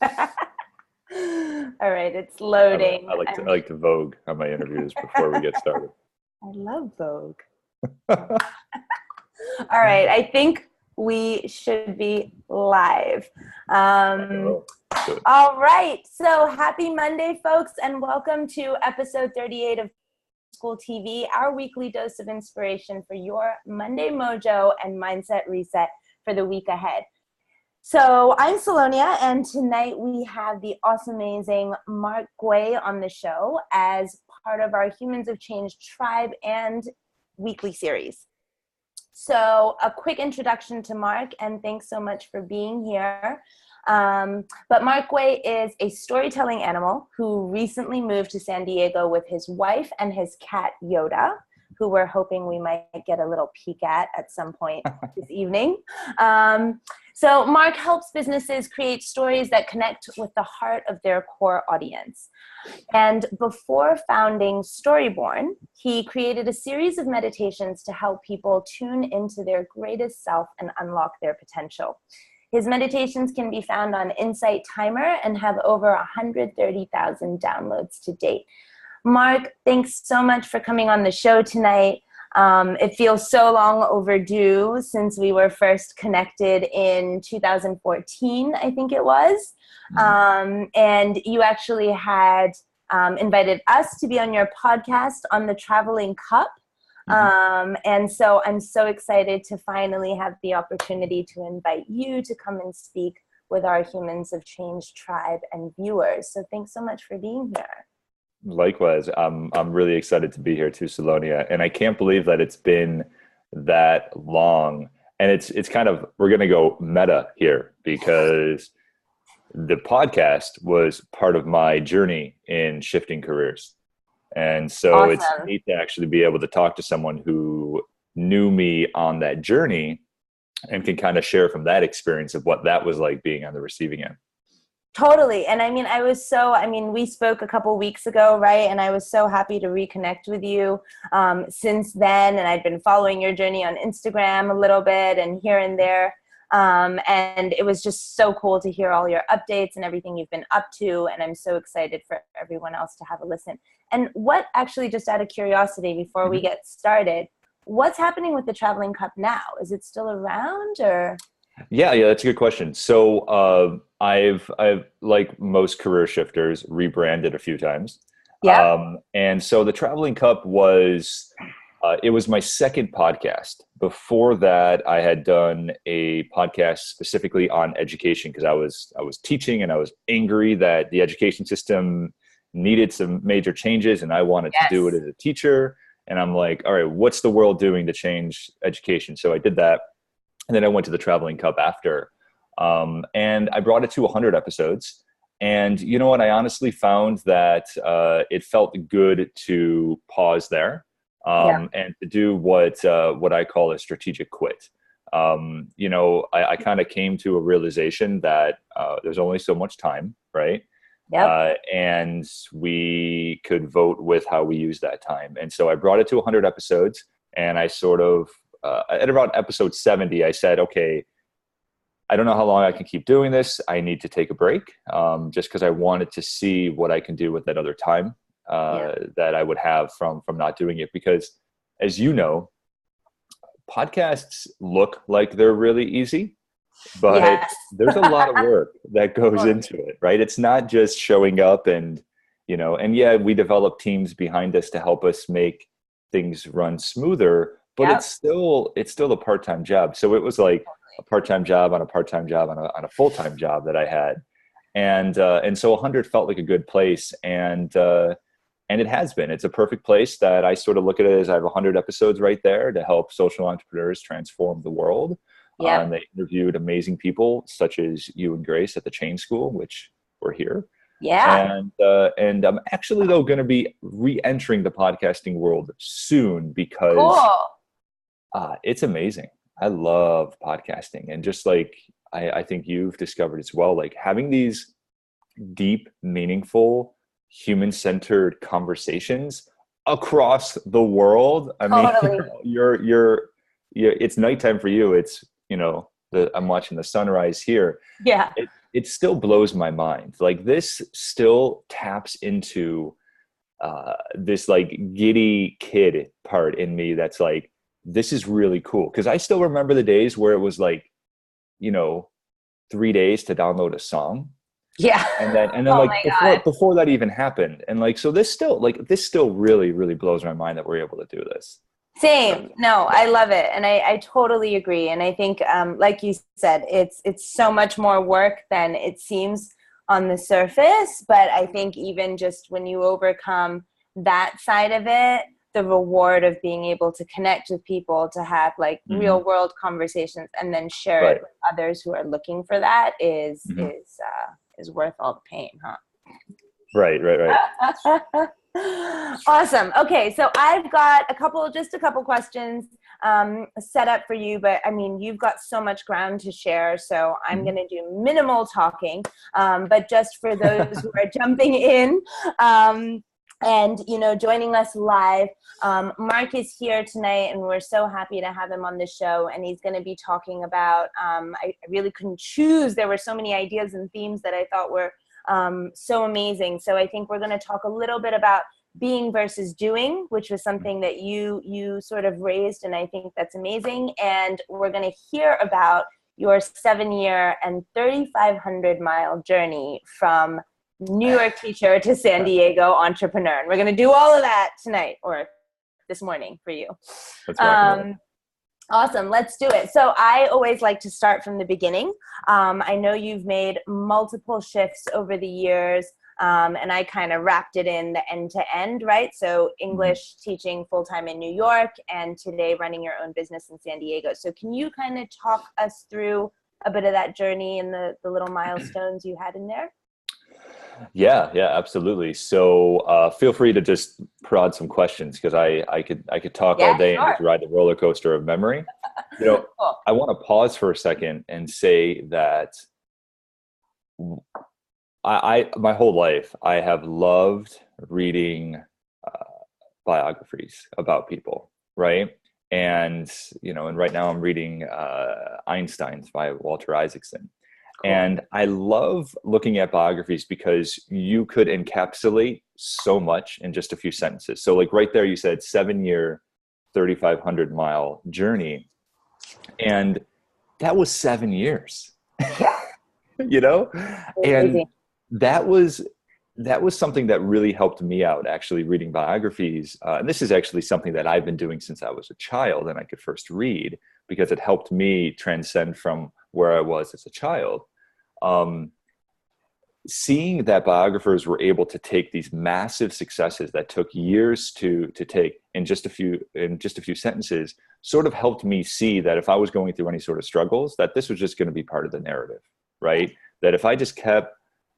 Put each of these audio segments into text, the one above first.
All right, it's loading. I like to vogue on my interviews before we get started. I love Vogue. All right, I think we should be live. All right, so happy Monday, folks, and welcome to episode 38 of School TV, our weekly dose of inspiration for your Monday mojo and mindset reset for the week ahead. So I'm Salonia, and tonight we have the awesome, amazing Mark Guay on the show as part of our Humans of Change tribe and weekly series. So a quick introduction to Mark, and thanks so much for being here. But Mark Guay is a storytelling animal who recently moved to San Diego with his wife and his cat, Yoda, who we're hoping we might get a little peek at some point this evening. So Mark helps businesses create stories that connect with the heart of their core audience. And before founding Storyborn, he created a series of meditations to help people tune into their greatest self and unlock their potential. His meditations can be found on Insight Timer and have over 130,000 downloads to date. Mark, thanks so much for coming on the show tonight. It feels so long overdue since we were first connected in 2014, I think it was. And you actually had invited us to be on your podcast on the Traveling Cup. And so I'm so excited to finally have the opportunity to invite you to come and speak with our Humans of Change tribe and viewers. So thanks so much for being here. Likewise, I'm really excited to be here too, Salonia, and I can't believe that it's been that long. And it's kind of, we're going to go meta here because the podcast was part of my journey in shifting careers. And so awesome. It's neat to actually be able to talk to someone who knew me on that journey and can kind of share from that experience of what that was like being on the receiving end. Totally. And we spoke a couple weeks ago, right? And I was so happy to reconnect with you since then. And I'd been following your journey on Instagram a little bit and here and there. And it was just so cool to hear all your updates and everything you've been up to. And I'm so excited for everyone else to have a listen. And what actually, just out of curiosity, before we get started, what's happening with the Traveling Cup now? Is it still around or? Yeah, that's a good question. So I've like most career shifters rebranded a few times. Yeah. And so the Traveling Cup was it was my second podcast. Before that, I had done a podcast specifically on education because I was teaching and I was angry that the education system needed some major changes and I wanted to do it as a teacher. And I'm like, all right, what's the world doing to change education? So I did that. And then I went to the Traveling Cup after. And I brought it to 100 episodes. And you know what? I honestly found that it felt good to pause there and to do what I call a strategic quit. I kind of came to a realization that there's only so much time, right? Yep. And we could vote with how we use that time. And so I brought it to 100 episodes and I sort of, at about episode 70, I said, okay, I don't know how long I can keep doing this. I need to take a break just because I wanted to see what I can do with that other time that I would have from not doing it. Because as you know, podcasts look like they're really easy, but there's a lot of work that goes into it, right? It's not just showing up and we develop teams behind us to help us make things run smoother, but it's still a part-time job. So it was like a part-time job on a part-time job on a full-time job that I had. And so 100 felt like a good place. And it has been. It's a perfect place that I sort of look at it as I have 100 episodes right there to help social entrepreneurs transform the world. And they interviewed amazing people such as you and Grace at the Chain School, which we're here. Yeah. And I'm actually, though, going to be re-entering the podcasting world soon because it's amazing. I love podcasting. And just like I think you've discovered as well, like having these deep, meaningful, human-centered conversations across the world. I mean, you're it's nighttime for you. It's, I'm watching the sunrise here. Yeah. it still blows my mind. Like this still taps into this like giddy kid part in me that's like, this is really cool. Cause I still remember the days where it was like, 3 days to download a song. Yeah. And then Oh like my God. before that even happened. And like, so this still really, really blows my mind that we're able to do this. Same. No, I love it. And I totally agree. And I think, like you said, it's so much more work than it seems on the surface. But I think even just when you overcome that side of it, the reward of being able to connect with people, to have like Mm-hmm. real world conversations and then share Right. it with others who are looking for that is Mm-hmm. is worth all the pain, huh? Right. Awesome. Okay, so I've got just a couple questions set up for you, but I mean, you've got so much ground to share, so I'm going to do minimal talking. But just for those who are jumping in and joining us live, Mark is here tonight, and we're so happy to have him on the show. And he's going to be talking about. I really couldn't choose. There were so many ideas and themes that I thought were so amazing. So I think we're going to talk a little bit about being versus doing, which was something that you sort of raised, and I think that's amazing. And we're going to hear about your 7-year and 3,500-mile journey from New York teacher to San Diego entrepreneur. And we're going to do all of that tonight or this morning for you. Awesome. Let's do it. So I always like to start from the beginning. I know you've made multiple shifts over the years, and I kind of wrapped it in the end to end, right? So English teaching full-time in New York, and today running your own business in San Diego. So can you kind of talk us through a bit of that journey and the little milestones you had in there? Yeah, absolutely. So feel free to just prod some questions, because I could talk all day and just ride the roller coaster of memory. Cool. I want to pause for a second and say that I my whole life I have loved reading biographies about people, right? And and right now I'm reading Einstein's by Walter Isaacson. Cool. And I love looking at biographies because you could encapsulate so much in just a few sentences. So like right there, you said 7-year, 3,500-mile journey. And that was 7 years, and that was something that really helped me out, actually, reading biographies. And this is actually something that I've been doing since I was a child and I could first read, because it helped me transcend from where I was as a child. Seeing that biographers were able to take these massive successes that took years to take in just a few sentences sort of helped me see that if I was going through any sort of struggles, that this was just going to be part of the narrative, right? That if I just kept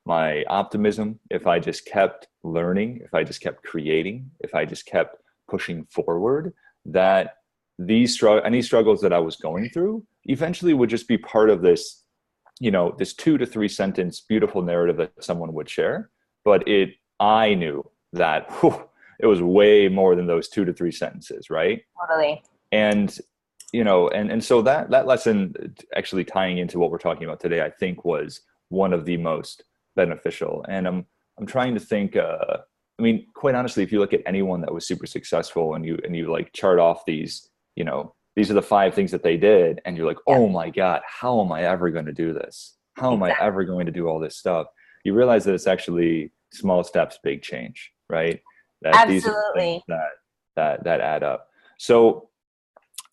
my optimism, if I just kept learning, if I just kept creating, if I just kept pushing forward, that any struggles that I was going through eventually would just be part of this, this 2 to 3 sentence beautiful narrative that someone would share. But I knew that it was way more than those 2 to 3 sentences, right? Totally. And and so that lesson, actually tying into what we're talking about today, I think was one of the most beneficial. And I'm trying to think. I mean, quite honestly, if you look at anyone that was super successful and you like chart off these, these are the 5 things that they did, and you're like, oh my God, how am I ever going to do this? How am I ever going to do all this stuff? You realize that it's actually small steps, big change, right? That Absolutely. These are things that add up. So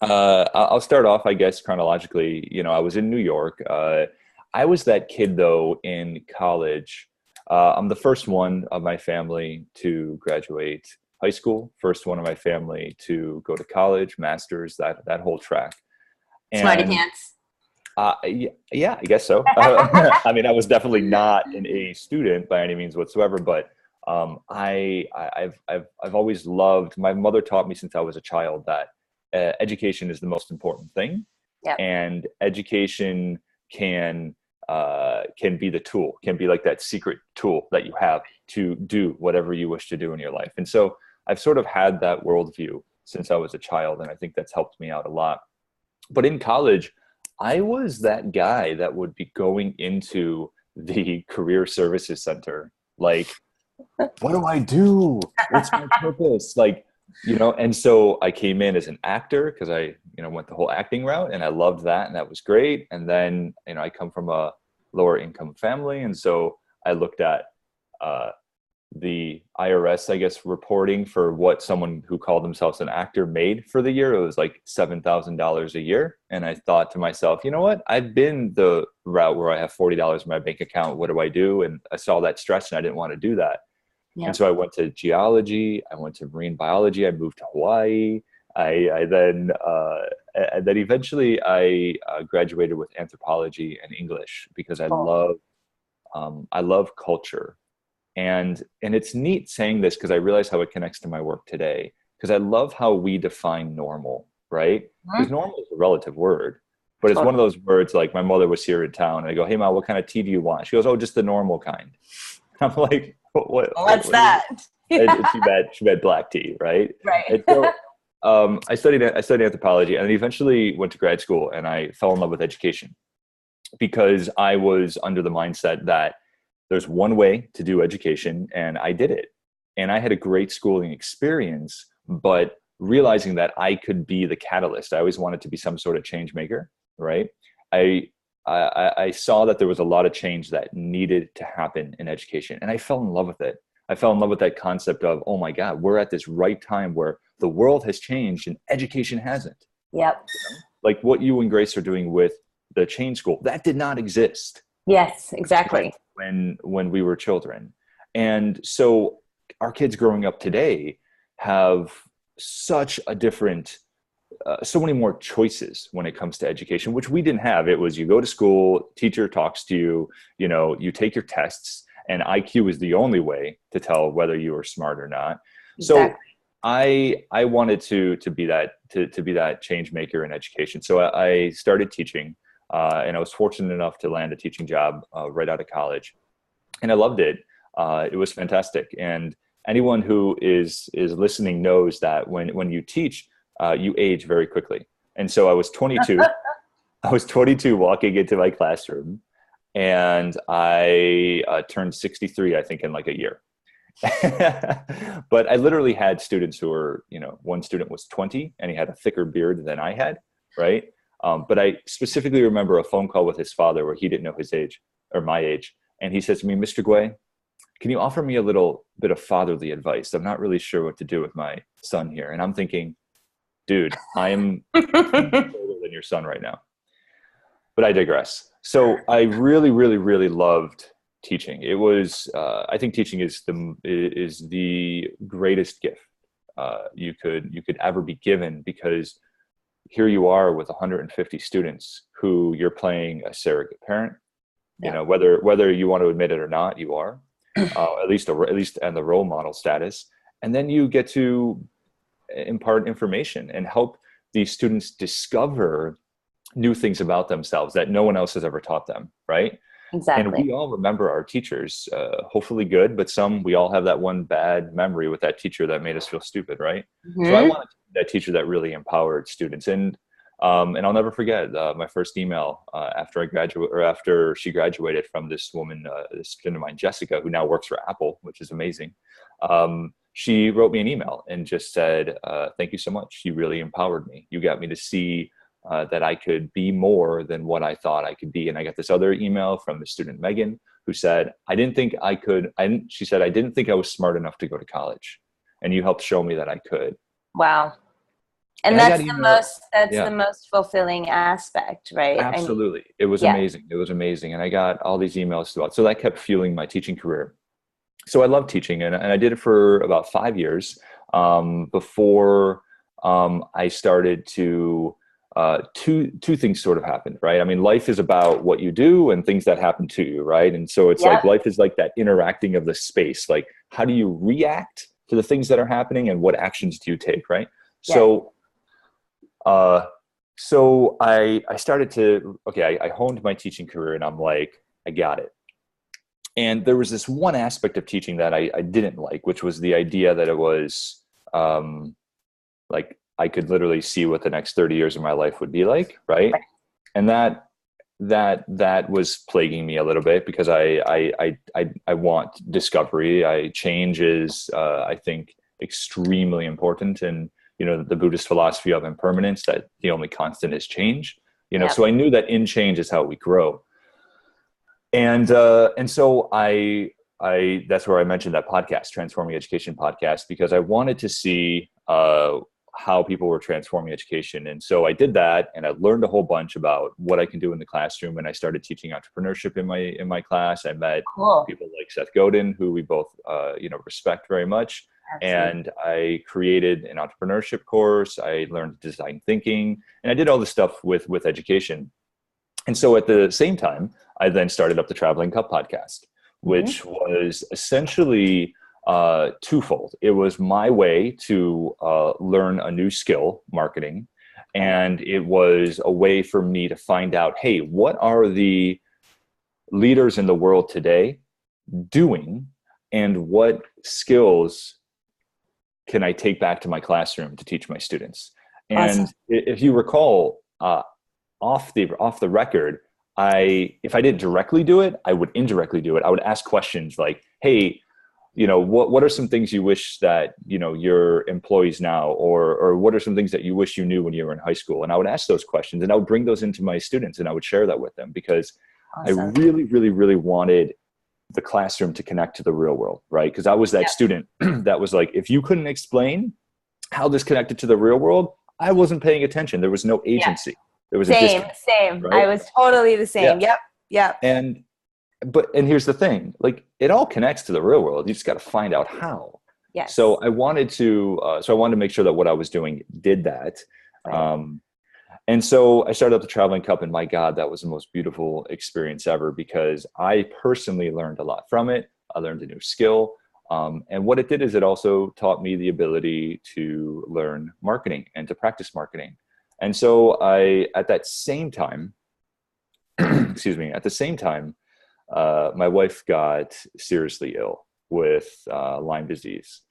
I'll start off, I guess, chronologically. I was in New York. I was that kid, though, in college. I'm the first one of my family to graduate high school, first one of my family to go to college, master's, that whole track. Smarty pants. Yeah, I guess so. I mean, I was definitely not an A student by any means whatsoever, but I've always loved. My mother taught me since I was a child that education is the most important thing, and education can be the tool, can be like that secret tool that you have to do whatever you wish to do in your life. And so I've sort of had that worldview since I was a child, and I think that's helped me out a lot. But in college, I was that guy that would be going into the career services center. Like, what do I do? What's my purpose? Like, and so I came in as an actor because I, went the whole acting route, and I loved that, and that was great. And then, I come from a lower income family. And so I looked at the IRS, I guess, reporting for what someone who called themselves an actor made for the year. It was like $7,000 a year. And I thought to myself, you know what? I've been the route where I have $40 in my bank account. What do I do? And I saw that stress, and I didn't want to do that. Yep. And so I went to geology. I went to marine biology. I moved to Hawaii. I then eventually I graduated with anthropology and English because I love culture. And it's neat saying this because I realize how it connects to my work today, because I love how we define normal, right? Because normal is a relative word, but it's one of those words, like my mother was here in town and I go, hey, Ma, what kind of tea do you want? She goes, oh, just the normal kind. I'm like, what's that? She meant black tea, right? Right. And so, I studied anthropology, and eventually went to grad school, and I fell in love with education because I was under the mindset that there's one way to do education, and I did it. And I had a great schooling experience, but realizing that I could be the catalyst. I always wanted to be some sort of change maker, right? I saw that there was a lot of change that needed to happen in education, and I fell in love with it. I fell in love with that concept of, oh my God, we're at this right time where the world has changed and education hasn't. Yep. Like what you and Grace are doing with the change school, that did not exist. Yes, exactly. When we were children. And so our kids growing up today have such a different, so many more choices when it comes to education, which we didn't have. It was you go to school, teacher talks to you, you take your tests, and IQ is the only way to tell whether you are smart or not. Exactly. So I wanted to be that change maker in education. So I started teaching, and I was fortunate enough to land a teaching job right out of college, and I loved it. It was fantastic. And anyone who is listening knows that when you teach, you age very quickly. And so I was 22. I was 22 walking into my classroom, and I turned 63, I think, in like a year. But I literally had students who were, one student was 20 and he had a thicker beard than I had, right? But I specifically remember a phone call with his father where he didn't know his age or my age. And he says to me, Mr. Guay, can you offer me a little bit of fatherly advice? I'm not really sure what to do with my son here. And I'm thinking, dude, I'm older than your son right now. But I digress. So I really, really, really loved teaching. It was, I think teaching is the greatest gift you could ever be given, because here you are with 150 students who you're playing a surrogate parent. Yeah. Whether you want to admit it or not, you are at least and the role model status, and then you get to impart information and help these students discover new things about themselves that no one else has ever taught them, right? Exactly. And we all remember our teachers, hopefully good, but we all have that one bad memory with that teacher that made us feel stupid, right? Mm-hmm. So I wanted that teacher that really empowered students. And I'll never forget my first email after she graduated from this woman, this friend of mine, Jessica, who now works for Apple, which is amazing. She wrote me an email and just said, thank you so much. You really empowered me. You got me to see that I could be more than what I thought I could be. And I got this other email from the student, Megan, who said, she said, I didn't think I was smart enough to go to college. And you helped show me that I could. Wow. And that's the most fulfilling aspect, right? Absolutely. It was amazing. It was amazing. And I got all these emails throughout. So that kept fueling my teaching career. So I love teaching, and I did it for about 5 years before I started to two things sort of happened, right? I mean, life is about what you do and things that happen to you, right? And so it's like life is like that interacting of the space. Like, how do you react to the things that are happening, and what actions do you take, right? Yeah. So I started to, I honed my teaching career, and I'm like, I got it. And there was this one aspect of teaching that I didn't like, which was the idea that it was like I could literally see what the next 30 years of my life would be like, right? And that that was plaguing me a little bit because I want discovery. Change is, I think, extremely important. And, the Buddhist philosophy of impermanence, that the only constant is change, Yep. so I knew that in change is how we grow. And so that's where I mentioned that podcast, Transforming Education podcast, because I wanted to see how people were transforming education. And so I did that, and I learned a whole bunch about what I can do in the classroom. And I started teaching entrepreneurship in my class. I met people like Seth Godin, who we both respect very much. Absolutely. And I created an entrepreneurship course. I learned design thinking, and I did all this stuff with education. And so at the same time, I then started up the Traveling Cup podcast, which was essentially twofold. It was my way to learn a new skill, marketing, and it was a way for me to find out, hey, what are the leaders in the world today doing, and what skills can I take back to my classroom to teach my students? And awesome. If you recall, off the record, if I didn't directly do it, I would indirectly do it. I would ask questions like, hey, what are some things you wish that, your employees now, or what are some things that you wish you knew when you were in high school? And I would ask those questions, and I would bring those into my students, and I would share that with them, because awesome. I really, really, really wanted the classroom to connect to the real world, right? Because I was that student that was like, if you couldn't explain how this connected to the real world, I wasn't paying attention. There was no agency. There was same. Right? I was totally the same. Yep. And here's the thing, like, it all connects to the real world. You just got to find out how. Yes. So I wanted to make sure that what I was doing did that. Right. And so I started up the Traveling Cup, and my God, that was the most beautiful experience ever, because I personally learned a lot from it. I learned a new skill. And what it did is it also taught me the ability to learn marketing and to practice marketing. And so at that same time, my wife got seriously ill with Lyme disease.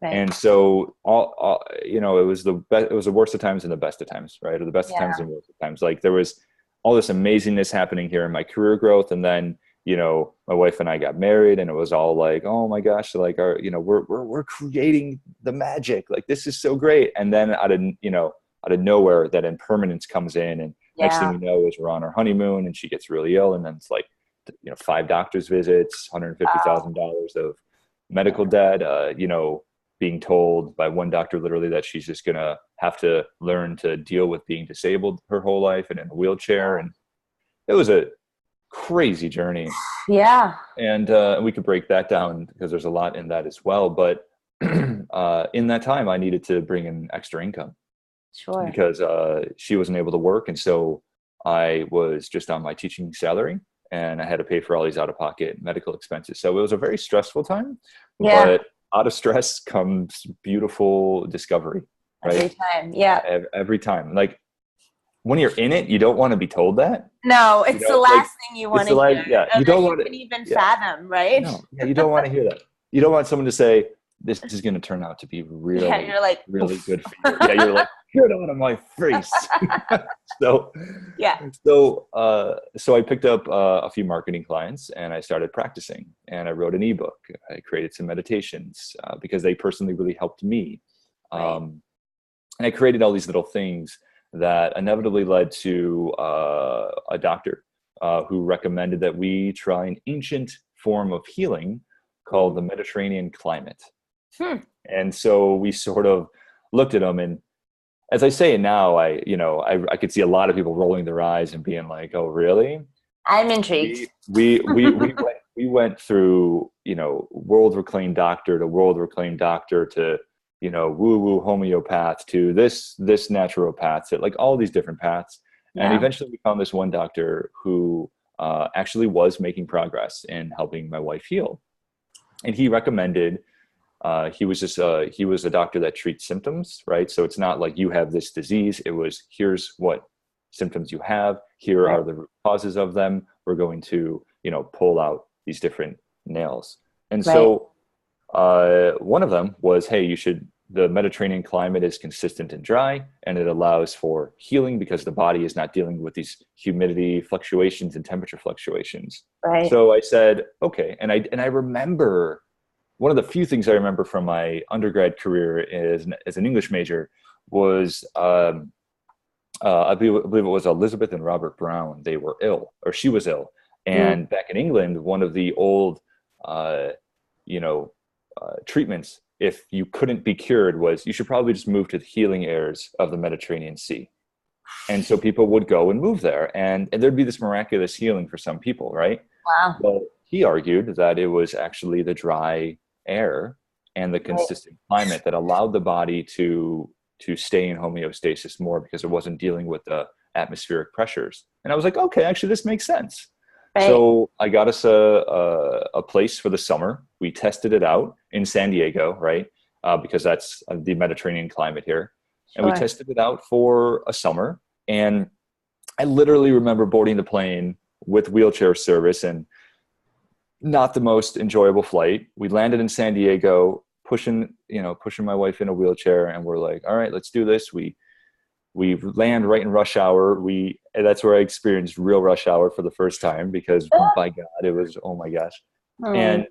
Right. And so it was the worst of times and the best of times, right? Or the best of times and worst of times. Like, there was all this amazingness happening here in my career growth. And then, my wife and I got married, and it was all like, oh my gosh, like, we're creating the magic. Like, this is so great. And then out of nowhere, that impermanence comes in, and next thing we know is we're on our honeymoon, and she gets really ill. And then it's like, 5 doctor's visits, $150,000 of medical debt, being told by one doctor literally that she's just going to have to learn to deal with being disabled her whole life and in a wheelchair. And it was a crazy journey. Yeah. And we could break that down, because there's a lot in that as well. But in that time, I needed to bring in extra income. Sure. Because she wasn't able to work. And so I was just on my teaching salary, and I had to pay for all these out-of-pocket medical expenses. So it was a very stressful time. Yeah. But out of stress comes beautiful discovery. Right? Every time. Yeah. Every time. Like, when you're in it, you don't want to be told that. No, it's the last thing you want to hear. Yeah, you don't want to even fathom, right? No, you don't want to hear that. You don't want someone to say, this is going to turn out to be really, you're like, really good for you. Yeah, you're like, get out of my face. So I picked up a few marketing clients, and I started practicing, and I wrote an ebook. I created some meditations because they personally really helped me. Right. And I created all these little things that inevitably led to a doctor who recommended that we try an ancient form of healing called the Mediterranean climate. And so we sort of looked at them, and as I say it now, I could see a lot of people rolling their eyes and being like, "Oh, really?" I'm intrigued. We went through, world reclaimed doctor to world reclaimed doctor to, woo-woo homeopath to this naturopath, to like all these different paths. Yeah. And eventually we found this one doctor who actually was making progress in helping my wife heal. And he recommended, he was a doctor that treats symptoms, right? So it's not like you have this disease. It was, here's what symptoms you have. Here are the root causes of them. We're going to, pull out these different nails. And so one of them was, hey, you should the Mediterranean climate is consistent and dry, and it allows for healing because the body is not dealing with these humidity fluctuations and temperature fluctuations. Right. So I said, okay. And I remember, one of the few things I remember from my undergrad career as an English major was, I believe it was Elizabeth and Robert Brown. They were ill, or she was ill. And back in England, one of the old, treatments, if you couldn't be cured, was you should probably just move to the healing airs of the Mediterranean Sea. And so people would go and move there, and there'd be this miraculous healing for some people, right? Wow. Well, he argued that it was actually the dry air and the consistent climate that allowed the body to stay in homeostasis more, because it wasn't dealing with the atmospheric pressures. And I was like, okay, actually this makes sense. Right. So I got us a place for the summer. We tested it out in San Diego, right? Because that's the Mediterranean climate here. And we tested it out for a summer. And I literally remember boarding the plane with wheelchair service, and not the most enjoyable flight. We landed in San Diego, pushing my wife in a wheelchair, and we're like, all right, let's do this. We land right in rush hour. And that's where I experienced real rush hour for the first time, because by God, it was, oh my gosh. And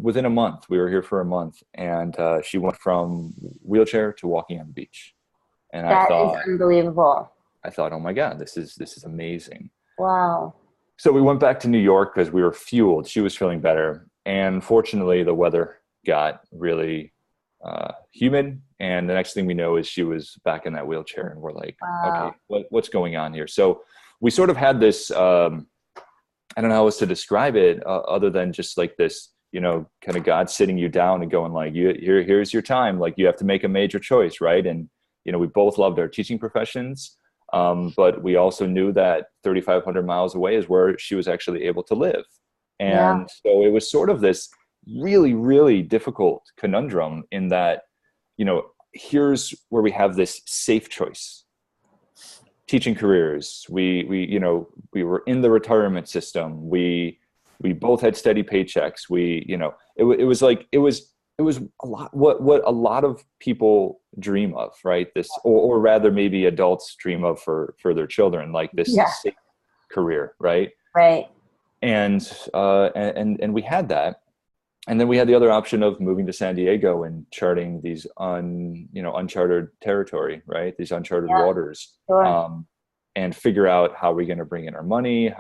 within a month, we were here for a month, and she went from wheelchair to walking on the beach. And that is unbelievable. I thought, oh my God, this is amazing. Wow. So we went back to New York because we were fueled. She was feeling better. And fortunately, the weather got really humid. And the next thing we know is she was back in that wheelchair, and we're like, wow. Okay, what's going on here? So we sort of had this, I don't know how else to describe it, other than just like this, kind of God sitting you down and going like, here's your time. Like, you have to make a major choice, right? And, we both loved our teaching professions. But we also knew that 3,500 miles away is where she was actually able to live. And so it was sort of this really, really difficult conundrum in that, here's where we have this safe choice. Teaching careers. We were in the retirement system. We both had steady paychecks. It was a lot, what a lot of people dream of, right? This, or rather maybe adults dream of for their children, like this safe career, right? Right. And we had that. And then we had the other option of moving to San Diego and charting these uncharted territory, right? These uncharted waters, sure. And figure out how we're going to bring in our money,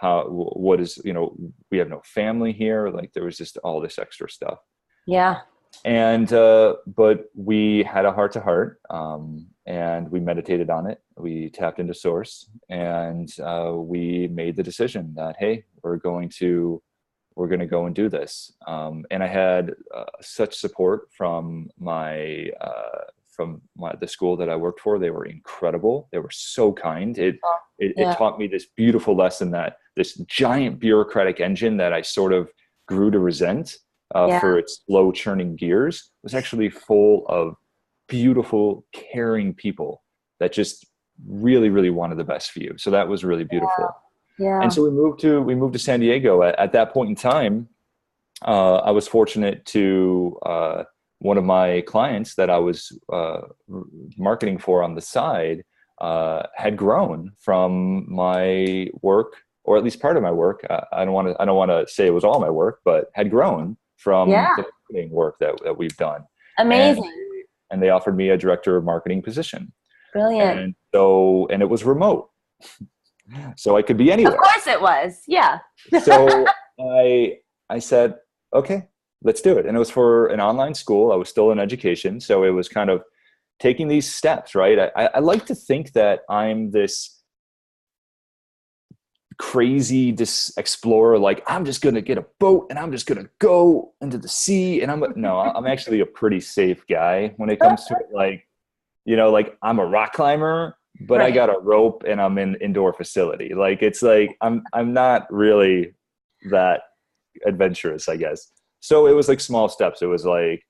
what is, we have no family here. Like, there was just all this extra stuff. Yeah. And, but we had a heart to heart, and we meditated on it. We tapped into source, and, we made the decision that, hey, we're going to go and do this. And I had such support from the school that I worked for. They were incredible. They were so kind. It taught me this beautiful lesson that this giant bureaucratic engine that I sort of grew to resent for its slow churning gears was actually full of beautiful, caring people that just really, really wanted the best for you. So that was really beautiful. Yeah. And so we moved to San Diego. At that point in time, I was fortunate to one of my clients that I was marketing for on the side had grown from my work, or at least part of my work. I don't want to say it was all my work, but had grown from the marketing work that we've done. Amazing. And they offered me a director of marketing position. Brilliant. And it was remote. So I could be anywhere. Of course it was. Yeah. So I said, okay, let's do it. And it was for an online school. I was still in education. So it was kind of taking these steps, right? I like to think that I'm this crazy explorer. Like, I'm just going to get a boat and I'm just going to go into the sea. And I'm actually a pretty safe guy when it comes to it. Like, I'm a rock climber, but I got a rope and I'm in indoor facility. Like, it's like, I'm not really that adventurous, I guess. So it was like small steps. It was like,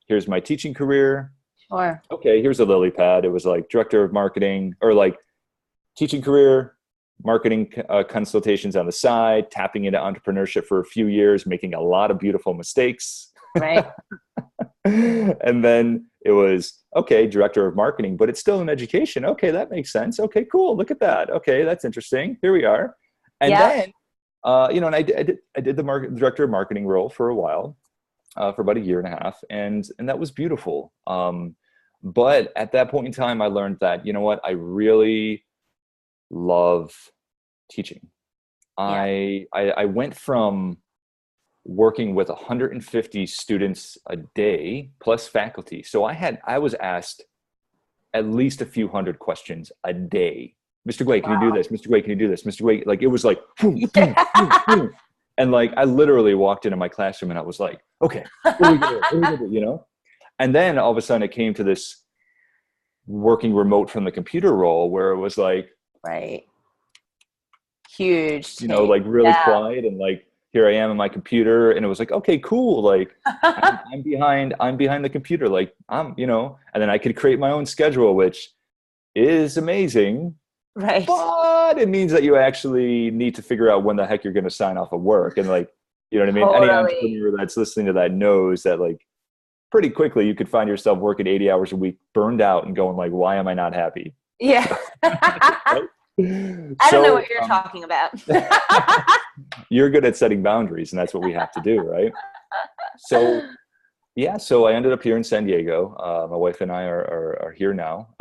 here's my teaching career. Sure. Okay, here's a lily pad. It was like director of marketing, or like teaching career, marketing consultations on the side, tapping into entrepreneurship for a few years, making a lot of beautiful mistakes. Right. And then it was, okay, director of marketing, but it's still in education. Okay, that makes sense. Okay, cool. Look at that. Okay, that's interesting. Here we are. And Yep. then, and I did the director of marketing role for a while, for about a year and a half, and that was beautiful. But at that point in time, I learned that, you know what, I really love teaching. Yeah. I went from working with 150 students a day plus faculty. So I was asked at least a few hundred questions a day. Mr. Guay, can you do Wow. this? Mr. Guay, can you do this? Mr. Guay, like it was like, boom, boom, boom, Yeah. boom. And like I literally walked into my classroom and I was like, okay, what are we gonna do? What are we gonna do? You know? And then all of a sudden it came to this working remote from the computer role where it was like, Right. Huge you know, change. like really Yeah. quiet, and like here I am on my computer, and it was like, okay, cool. Like I'm behind the computer. Like and then I could create my own schedule, which is amazing, Right. but it means that you actually need to figure out when the heck you're going to sign off of work. And like, you know what I mean? Any Totally. entrepreneur that's listening to that knows that like pretty quickly you could find yourself working 80 hours a week, burned out and going like, why am I not happy? Yeah. Right? I don't know So what you're talking about. you're good at setting boundaries, and that's what we have to do, right? So yeah, so I ended up here in San Diego. My wife and I are here now,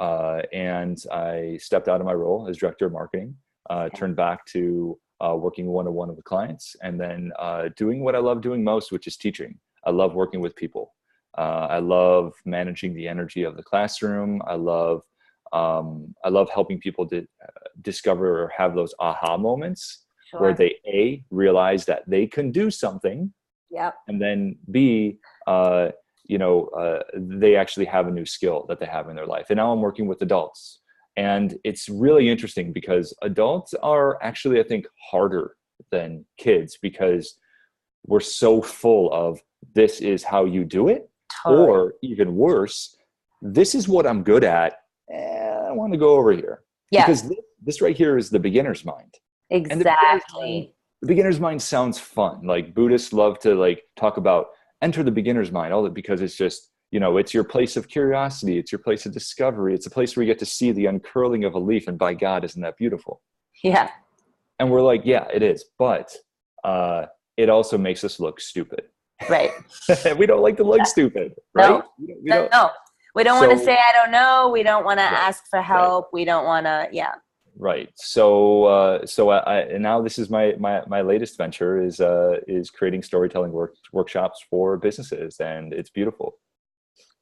and I stepped out of my role as director of marketing, turned back to working one-on-one with clients, and then doing what I love doing most, which is teaching. I love working with people. I love managing the energy of the classroom. I love helping people to discover or have those aha moments where Sure. they realize that they can do something, Yep. and then B, they actually have a new skill that they have in their life. And now I'm working with adults, and it's really interesting because adults are actually, I think, harder than kids because we're so full of this is how you do it, Totally. or even worse, this is what I'm good at. I want to go over here Yeah. because this right here is the beginner's mind. And Exactly. the beginner's mind sounds fun. Like Buddhists love to like talk about enter the beginner's mind, all that, because it's just, it's your place of curiosity. It's your place of discovery. It's a place where you get to see the uncurling of a leaf. And by God, isn't that beautiful? Yeah. And we're like, yeah, it is. But it also makes us look stupid. Right. We don't like to look stupid, right? No. We don't. No. We don't want to say, I don't know. We don't want to Right, ask for help. We don't want to, yeah. right. So and now this is my latest venture is creating storytelling workshops for businesses, and it's beautiful.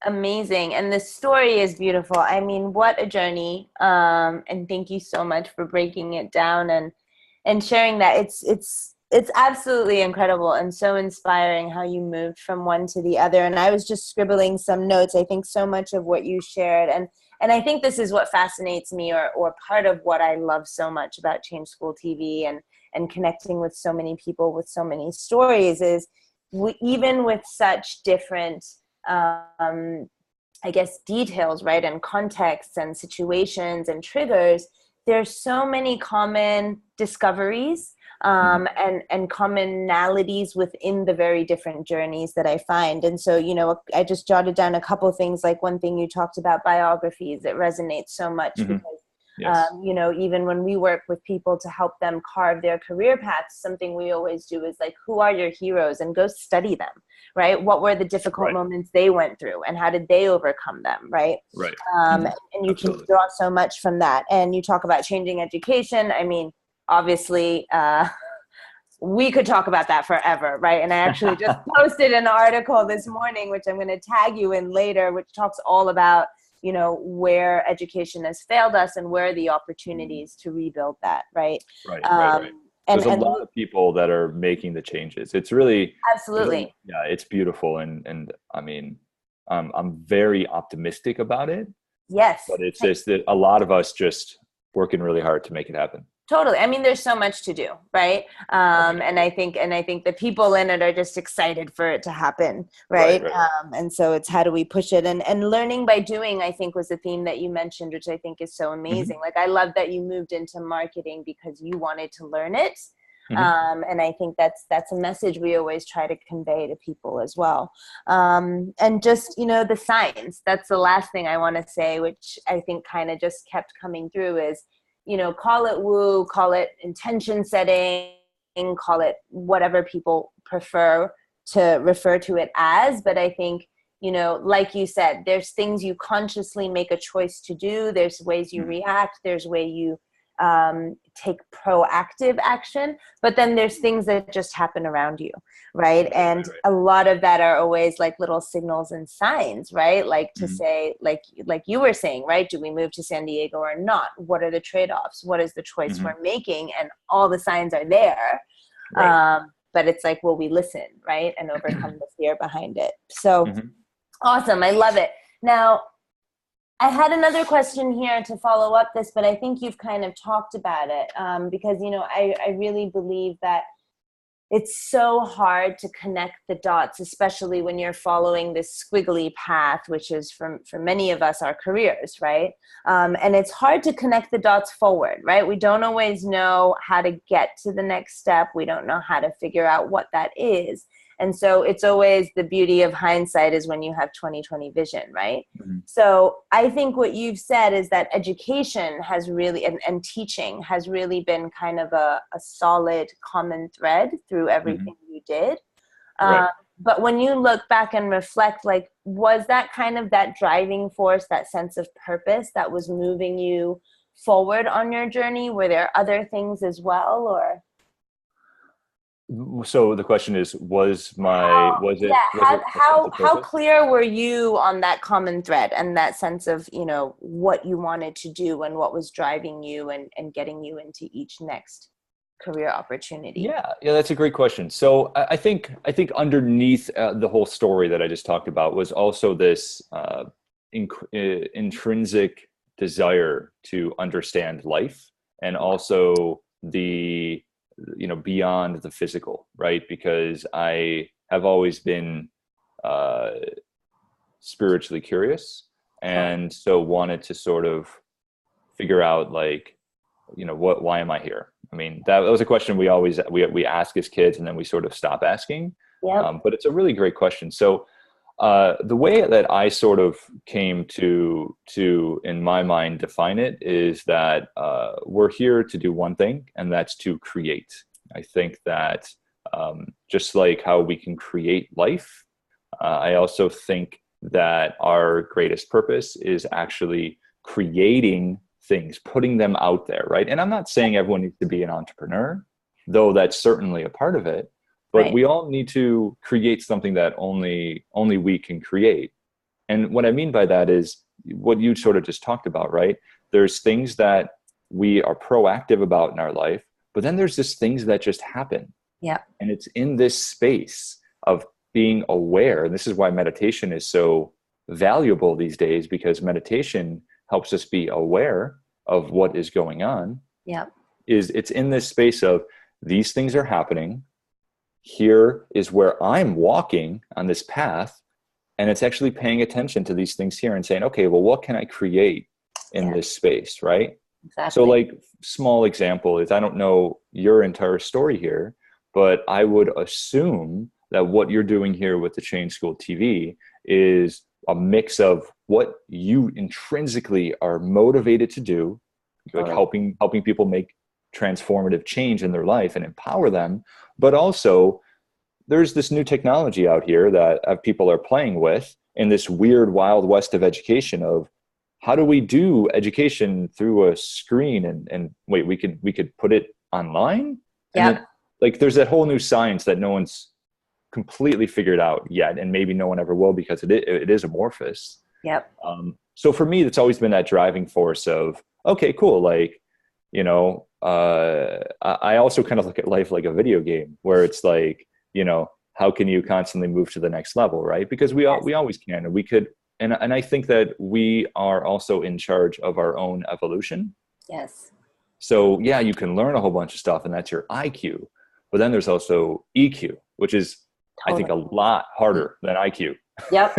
Amazing. And the story is beautiful. I mean, what a journey. And thank you so much for breaking it down and sharing that. It's absolutely incredible and so inspiring how you moved from one to the other. And I was just scribbling some notes. I think so much of what you shared, and I think this is what fascinates me, or part of what I love so much about Change School TV and connecting with so many people with so many stories is even with such different I guess details, right, and contexts and situations and triggers, there's so many common discoveries and commonalities within the very different journeys that I find. And so, I just jotted down a couple of things. Like one thing you talked about, biographies, it resonates so much Mm-hmm. because, Yes. even when we work with people to help them carve their career paths, something we always do is like, who are your heroes, and go study them, right? What were the difficult Right. moments they went through and how did they overcome them, right? Right. And you Absolutely. can draw so much from that. And you talk about changing education. I mean, obviously, we could talk about that forever, right? And I actually just posted an article this morning, which I'm going to tag you in later, which talks all about, where education has failed us and where are the opportunities to rebuild that, right? Right. There's a lot of people that are making the changes. It's really Absolutely. yeah, it's beautiful, and I mean, I'm very optimistic about it. Yes. But it's just that a lot of us just working really hard to make it happen. Totally. I mean, there's so much to do, right? And I think the people in it are just excited for it to happen, right? Right. And so it's how do we push it? And learning by doing, I think, was a theme that you mentioned, which I think is so amazing. Mm-hmm. Like, I love that you moved into marketing because you wanted to learn it. And I think that's a message we always try to convey to people as well. And just, the signs, that's the last thing I want to say, which I think kind of just kept coming through is, call it woo, call it intention setting, call it whatever people prefer to refer to it as. But I think, like you said, there's things you consciously make a choice to do. There's ways you react. There's way you take proactive action, but then there's things that just happen around you, right? And a lot of that are always like little signals and signs, right? Like to say, like you were saying, right? Do we move to San Diego or not? What are the trade-offs? What is the choice we're making? And all the signs are there. Right. But it's like, will we listen, right? And overcome the fear behind it. So awesome. I love it. Now, I had another question here to follow up this, but I think you've kind of talked about it because, I really believe that it's so hard to connect the dots, especially when you're following this squiggly path, which is for many of us, our careers, right? And it's hard to connect the dots forward, right? We don't always know how to get to the next step. We don't know how to figure out what that is. And so it's always the beauty of hindsight is when you have 20/20 vision, right? So I think what you've said is that education has really, and teaching has really been kind of a solid common thread through everything you did. Right. But when you look back and reflect, like, was that kind of that driving force, that sense of purpose that was moving you forward on your journey? Were there other things as well, or? So the question is, how clear were you on that common thread and that sense of, what you wanted to do and what was driving you and getting you into each next career opportunity? Yeah, that's a great question. So I think underneath the whole story that I just talked about was also this intrinsic desire to understand life, and also the beyond the physical, right? Because I have always been spiritually curious, and so wanted to sort of figure out, like, why am I here? I mean, that was a question we always we ask as kids, and then we sort of stop asking. But it's a really great question. So the way that I sort of came to in my mind define it is that we're here to do one thing, and that's to create. I think that just like how we can create life, I also think that our greatest purpose is actually creating things, putting them out there, right? And I'm not saying everyone needs to be an entrepreneur, though that's certainly a part of it. But we all need to create something that only we can create. And what I mean by that is what you sort of just talked about, right? There's things that we are proactive about in our life, but then there's just things that just happen. Yeah. And it's in this space of being aware. And this is why meditation is so valuable these days, because meditation helps us be aware of what is going on. Yeah. It's in this space of these things are happening. Here is where I'm walking on this path, and it's actually paying attention to these things here and saying, okay, well, what can I create in this space, right? Exactly. So, like, small example is, I don't know your entire story here, but I would assume that what you're doing here with the Change School TV is a mix of what you intrinsically are motivated to do, like helping people make transformative change in their life and empower them. But also, there's this new technology out here that people are playing with in this weird wild west of education of how do we do education through a screen and wait, we could put it online? Yeah. Like, there's that whole new science that no one's completely figured out yet, and maybe no one ever will, because it is amorphous. Yep. So for me, it's always been that driving force of, okay, cool. Like, I also kind of look at life like a video game, where it's like, how can you constantly move to the next level, right? Because we always can, and we could, and I think that we are also in charge of our own evolution. Yes. So yeah, you can learn a whole bunch of stuff, and that's your IQ, but then there's also EQ, which is, I think, a lot harder than IQ. Yep.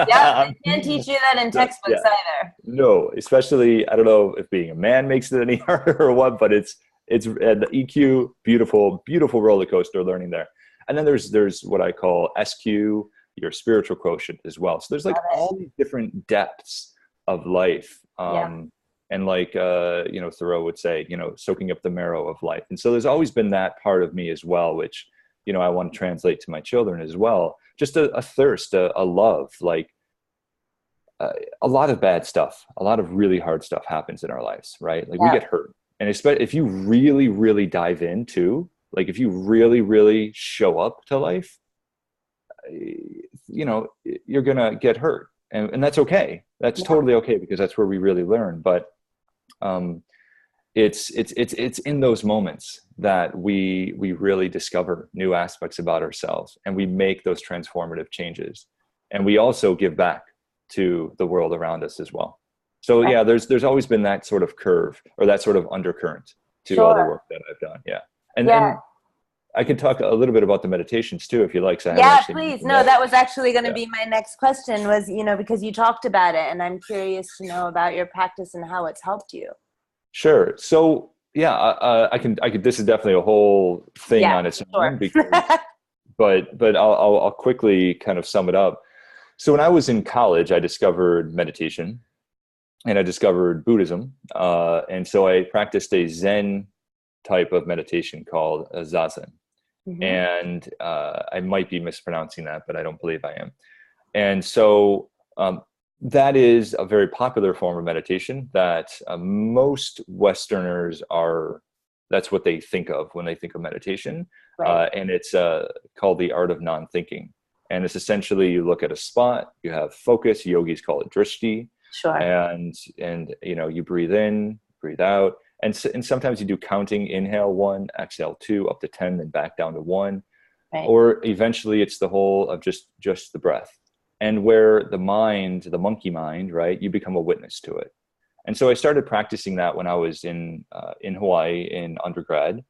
Yeah. They can't teach you that in textbooks either. No, especially, I don't know if being a man makes it any harder or what, but it's It's the EQ, beautiful, beautiful roller coaster learning there. And then there's what I call SQ, your spiritual quotient as well. So there's like all these different depths of life. And like, Thoreau would say, soaking up the marrow of life. And so there's always been that part of me as well, which, I want to translate to my children as well. Just a thirst, a love, like a lot of bad stuff, a lot of really hard stuff happens in our lives, right? Like we get hurt. And especially if you really, really dive into, like if you really, really show up to life, you're going to get hurt. And that's okay. That's totally okay, because that's where we really learn. But it's in those moments that we really discover new aspects about ourselves, and we make those transformative changes, and we also give back to the world around us as well. So there's always been that sort of curve, or that sort of undercurrent to all the work that I've done. And I can talk a little bit about the meditations too, if you like. So Please. No, that was actually going to be my next question was, because you talked about it, and I'm curious to know about your practice and how it's helped you. Sure. So I could, this is definitely a whole thing on its own, because, but I'll quickly kind of sum it up. So when I was in college, I discovered meditation, and I discovered Buddhism. And so I practiced a Zen type of meditation called Zazen. And I might be mispronouncing that, but I don't believe I am. And so that is a very popular form of meditation that most Westerners that's what they think of when they think of meditation. And it's called the art of non-thinking. And it's essentially, you look at a spot, you have focus, yogis call it drishti. Sure. And you breathe in, breathe out. And sometimes you do counting, inhale 1, exhale 2, up to 10, then back down to 1. Right. Or eventually it's the whole of just the breath. And where the mind, the monkey mind, right, you become a witness to it. And so I started practicing that when I was in Hawaii in undergrad,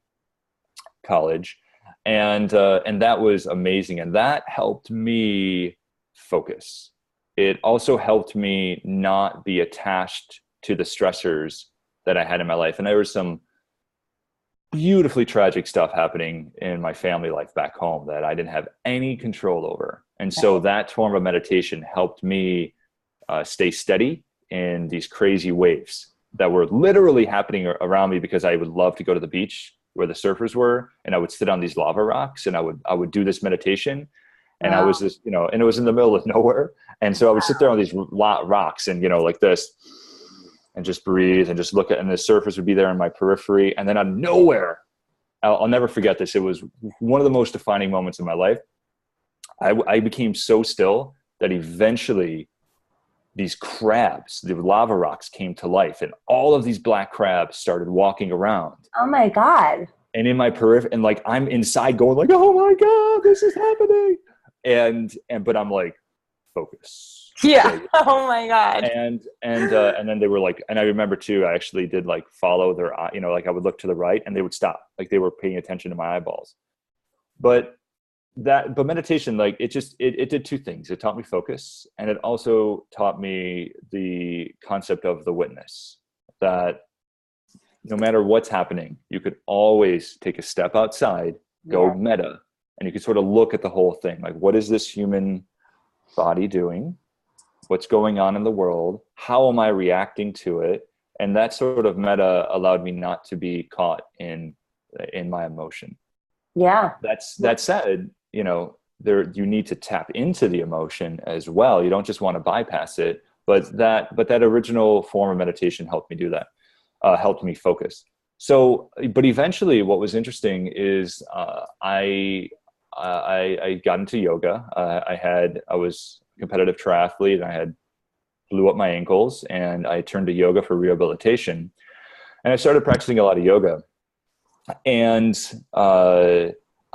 college. And that was amazing. And that helped me focus. It also helped me not be attached to the stressors that I had in my life. And there was some beautifully tragic stuff happening in my family life back home that I didn't have any control over. And so that form of meditation helped me stay steady in these crazy waves that were literally happening around me, because I would love to go to the beach where the surfers were, and I would sit on these lava rocks, and I would do this meditation. And I was just, and it was in the middle of nowhere. And so I would sit there on these rocks and, like this, and just breathe and just look at, and the surfers would be there in my periphery. And then out of nowhere, I'll never forget this. It was one of the most defining moments in my life. I became so still that eventually these crabs, the lava rocks, came to life, and all of these black crabs started walking around. Oh my God. And in my periphery, and like, I'm inside going like, oh my God, this is happening. But I'm like, focus. Yeah. Okay. Oh my God. And then they were like, and I remember too, I actually did like follow their, like I would look to the right and they would stop, like they were paying attention to my eyeballs. But meditation, like it did two things. It taught me focus, and it also taught me the concept of the witness, that no matter what's happening, you could always take a step outside, go meta, and you could sort of look at the whole thing. Like, what is this human body doing? What's going on in the world? How am I reacting to it? And that sort of meta allowed me not to be caught in my emotion. Yeah. That said, you need to tap into the emotion as well. You don't just want to bypass it, but that original form of meditation helped me do that, helped me focus. So, but eventually what was interesting is, I got into yoga. I was a competitive triathlete, and I blew up my ankles, and I turned to yoga for rehabilitation, and I started practicing a lot of yoga. And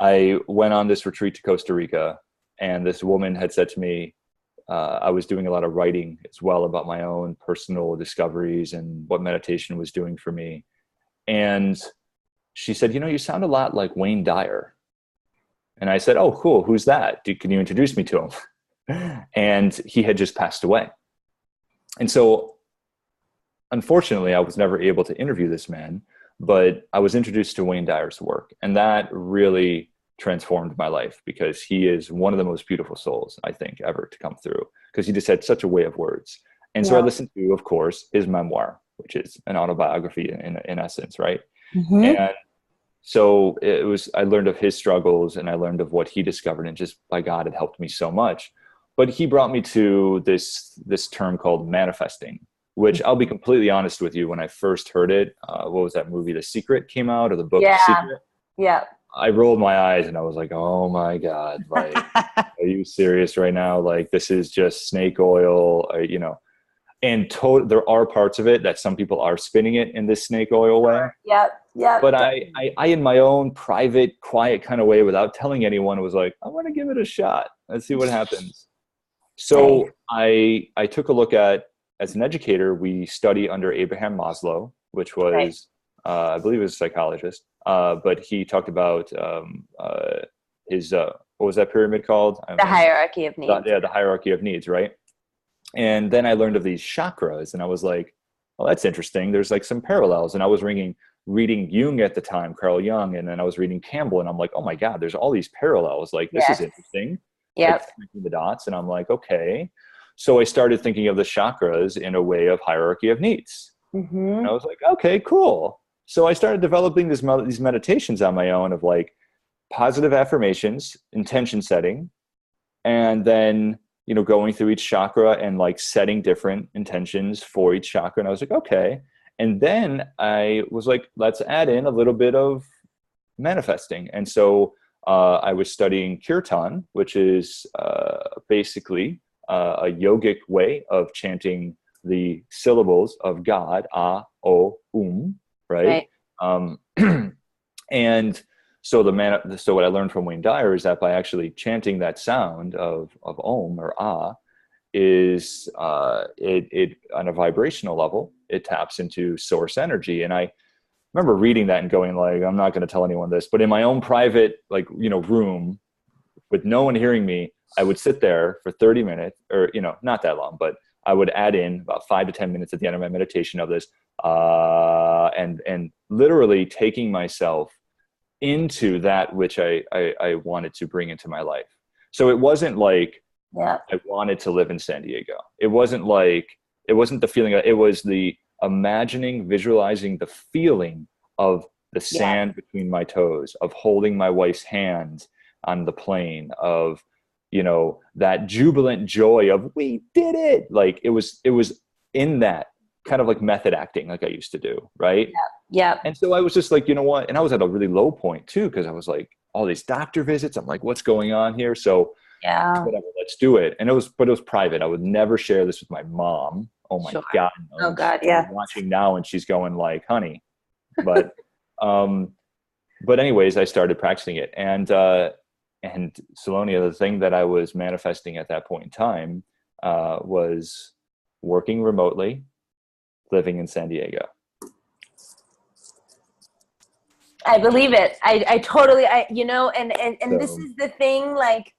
I went on this retreat to Costa Rica, and this woman had said to me, I was doing a lot of writing as well about my own personal discoveries and what meditation was doing for me. And she said, you sound a lot like Wayne Dyer. And I said, oh, cool. Who's that? Can you introduce me to him? And he had just passed away. And so, unfortunately, I was never able to interview this man. but I was introduced to Wayne Dyer's work, and that really transformed my life, because he is one of the most beautiful souls, I think, ever to come through, because he just had such a way of words. And so I listened to, of course, his memoir, which is an autobiography in essence, right? Mm-hmm. And so I learned of his struggles, and I learned of what he discovered, and just by God, it helped me so much. But he brought me to this term called manifesting, which I'll be completely honest with you, when I first heard it, what was that movie, The Secret, came out, or the book, The Secret? Yeah. I rolled my eyes and I was like, oh my God, like, are you serious right now? Like, this is just snake oil, and there are parts of it that some people are spinning it in this snake oil way. Yep. But I, in my own private, quiet kind of way, without telling anyone, was like, I want to give it a shot. Let's see what happens. So I took a look at, as an educator, we study under Abraham Maslow, which was, I believe he was a psychologist, but he talked about his, what was that pyramid called? The hierarchy of needs. The hierarchy of needs, right? And then I learned of these chakras, and I was like, well, that's interesting. There's like some parallels. And I was reading Jung at the time, Carl Jung, and then I was reading Campbell, and I'm like, oh my God, there's all these parallels. Like, this is interesting. Like, connecting the dots. And I'm like, okay. So I started thinking of the chakras in a way of hierarchy of needs. And I was like, okay, cool. So I started developing these meditations on my own, of like positive affirmations, intention setting, and then, going through each chakra and like setting different intentions for each chakra. And I was like, okay. And then I was like, let's add in a little bit of manifesting. And so I was studying kirtan, which is basically a yogic way of chanting the syllables of God, A, O, right? And so so what I learned from Wayne Dyer is that by actually chanting that sound of Om or Ah, is it on a vibrational level, it taps into source energy. And I remember reading that and going like, I'm not going to tell anyone this, but in my own private, room with no one hearing me, I would sit there for 30 minutes, or, not that long, but I would add in about 5 to 10 minutes at the end of my meditation of this, and literally taking myself into that which I wanted to bring into my life. So it wasn't like I wanted to live in San Diego. It wasn't the feeling, it was the imagining, visualizing the feeling of the sand between my toes, of holding my wife's hand on the plane, of, that jubilant joy of, we did it. Like, it was in that kind of like method acting, like I used to do. Right. Yeah. And so I was just like, you know what? And I was at a really low point too, because I was like, all these doctor visits, I'm like, what's going on here? So whatever, let's do it. And it was private. I would never share this with my mom. Oh my God. No. Oh God. Yeah. She's watching now and she's going like, honey, but, but anyways, I started practicing it. And Salonia, the thing that I was manifesting at that point in time, was working remotely, living in San Diego. I believe it. I totally, and this is the thing, like,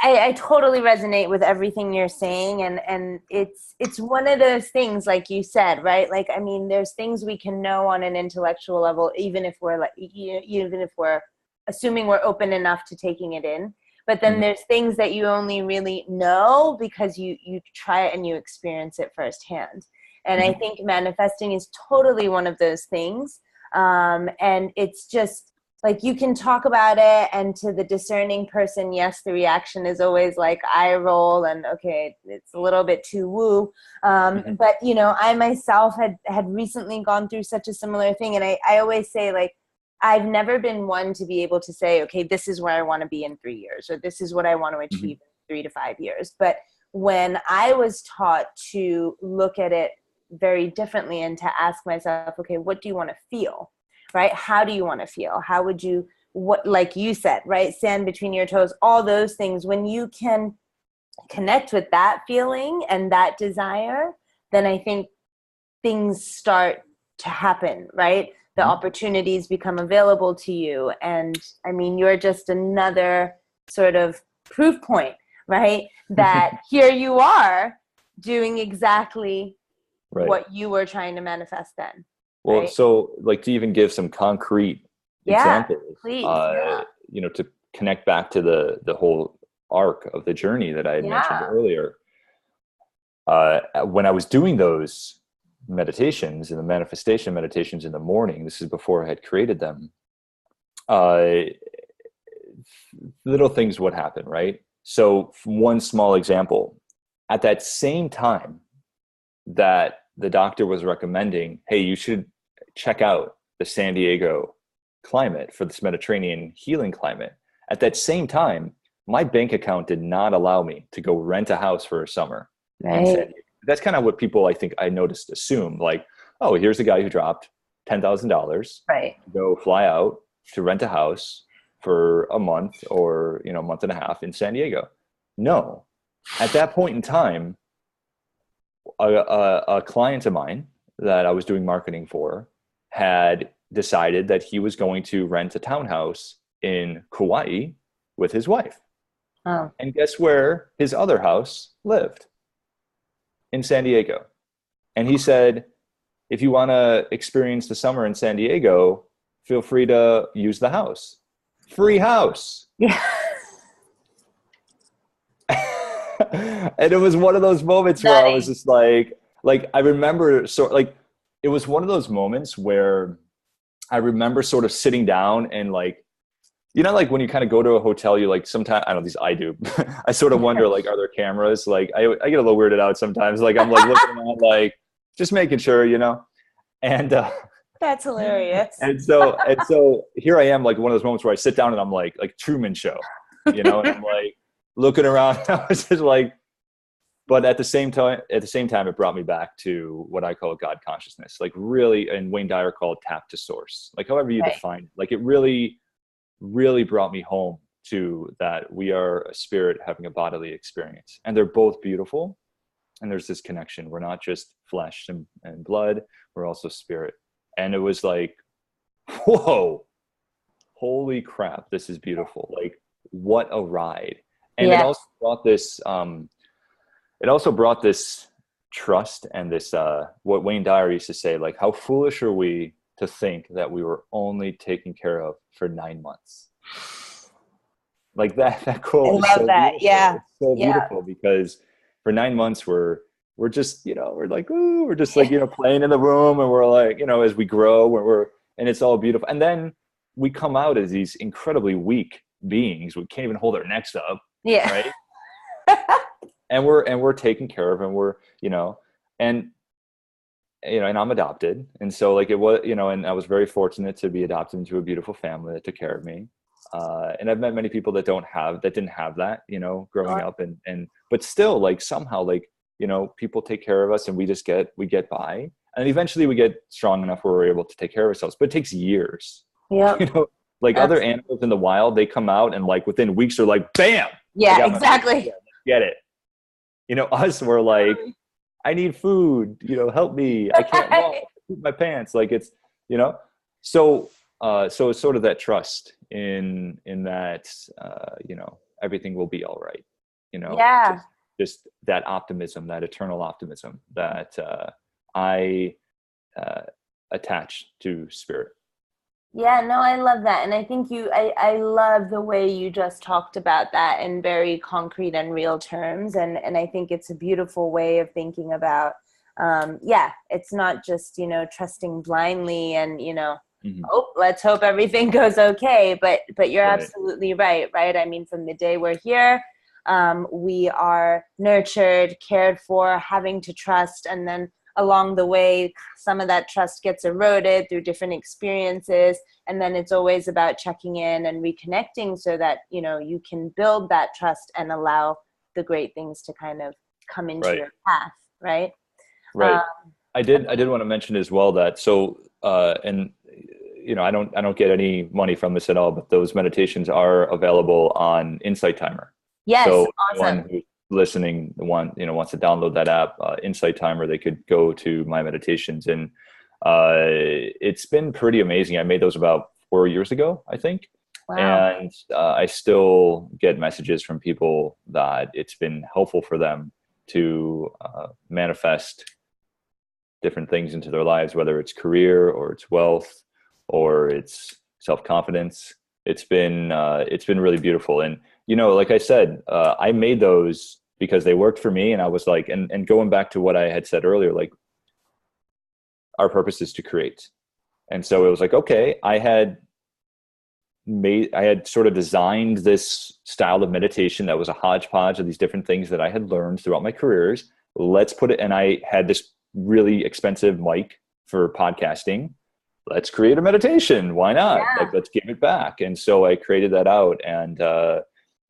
I totally resonate with everything you're saying. And it's one of those things, like you said, right? Like, I mean, there's things we can know on an intellectual level, even if we're assuming we're open enough to taking it in. But then there's things that you only really know because you try it and you experience it firsthand. And I think manifesting is totally one of those things. And it's just like, you can talk about it, and to the discerning person, yes, the reaction is always like eye roll and, okay, it's a little bit too woo. But, I myself had recently gone through such a similar thing. And I always say, like, I've never been one to be able to say, okay, this is where I want to be in 3 years, or this is what I want to achieve in 3 to 5 years. But when I was taught to look at it very differently and to ask myself, okay, what do you want to feel, right? How do you want to feel? How would you, like you said, right? Sand between your toes, all those things. When you can connect with that feeling and that desire, then I think things start to happen, right? The opportunities become available to you. And I mean, you're just another sort of proof point, right? That here you are doing exactly what you were trying to manifest then. Well, right? so like to even give some concrete Yeah, examples, please. Yeah. to connect back to the whole arc of the journey that I had mentioned Yeah. earlier. When I was doing those meditations and the manifestation meditations in the morning, this is before I had created them. Uh, Little things would happen, right? So, one small example, at that same time that the doctor was recommending, hey, you should check out the San Diego climate for this Mediterranean healing climate. At that same time, my bank account did not allow me to go rent a house for a summer in San Right. Diego. That's kind of what people, I think I noticed, assume like, oh, here's a guy who dropped $10,000 Right. to go fly out to rent a house for a month or, a month and a half in San Diego. No, at that point in time, a client of mine that I was doing marketing for had decided that he was going to rent a townhouse in Kauai with his wife. Oh. And guess where his other house lived? In San Diego. And he said, if you want to experience the summer in San Diego, feel free to use the house. Free house. Yeah. And it was one of those moments where I was Stunning. just like I remember it was one of those moments where I remember sort of sitting down and like, like when you kind of go to a hotel, you like sometimes, I don't know, these I do, I sort of wonder like, are there cameras? Like I get a little weirded out sometimes. Like I'm like looking around, like just making sure, and, That's hilarious. and so here I am, like one of those moments where I sit down and I'm like Truman Show, and I'm like looking around. I was just like, but at the same time, it brought me back to what I call God consciousness, like really, and Wayne Dyer called tap to source, like however you Right. define it. Like it really, really brought me home to that we are a spirit having a bodily experience, and they're both beautiful. And there's this connection. We're not just flesh and blood, we're also spirit. And it was like, whoa, holy crap, this is beautiful. Like what a ride. And Yeah. it also brought this trust and this what Wayne Dyer used to say, like how foolish are we to think that we were only taken care of for 9 months. Like that I quote is love so that. beautiful. Yeah. It's so Yeah. beautiful because for 9 months we're just, we're like, ooh, we're just like, playing in the room, and we're like, as we grow, and it's all beautiful. And then we come out as these incredibly weak beings. We can't even hold our necks up. Yeah. Right. and we're taken care of, and we're, and, and I'm adopted. And so like it was, and I was very fortunate to be adopted into a beautiful family that took care of me. And I've met many people that didn't have that, growing up, but still like somehow like, people take care of us, and we get by, and eventually we get strong enough where we're able to take care of ourselves, but it takes years. Yep. Like other Absolutely. animals in the wild, they come out and like within weeks they're like, bam. Yeah, exactly. Get it. Us, we're like, I need food, help me. I can't walk, poop my pants. Like it's, so it's sort of that trust in that, everything will be all right. Yeah. Just that optimism, that eternal optimism that I attach to spirit. Yeah, no, I love that. And I think I love the way you just talked about that in very concrete and real terms. And I think it's a beautiful way of thinking about, it's not just, trusting blindly and, Mm-hmm. oh, let's hope everything goes okay. But you're Right. absolutely right? I mean, from the day we're here, we are nurtured, cared for, having to trust, and then along the way, some of that trust gets eroded through different experiences. And then it's always about checking in and reconnecting so that, you can build that trust and allow the great things to kind of come into Right. your path. Right. Right. I did want to mention as well that, so, and, I don't get any money from this at all, but those meditations are available on Insight Timer. Yes. So Awesome. anyone who's listening, wants to download that app, Insight Timer, they could go to my meditations, and it's been pretty amazing. I made those about 4 years ago, I think. Wow. And I still get messages from people that it's been helpful for them to manifest different things into their lives, whether it's career or it's wealth or it's self-confidence. It's been really beautiful. And, you know, like I said, I made those because they worked for me. And I was like, and going back to what I had said earlier, like our purpose is to create. And so it was like, okay, I had sort of designed this style of meditation that was a hodgepodge of these different things that I had learned throughout my careers. Let's put it, and I had this really expensive mic for podcasting. Let's create a meditation. Why not? Yeah. Like, let's give it back. And so I created that out, and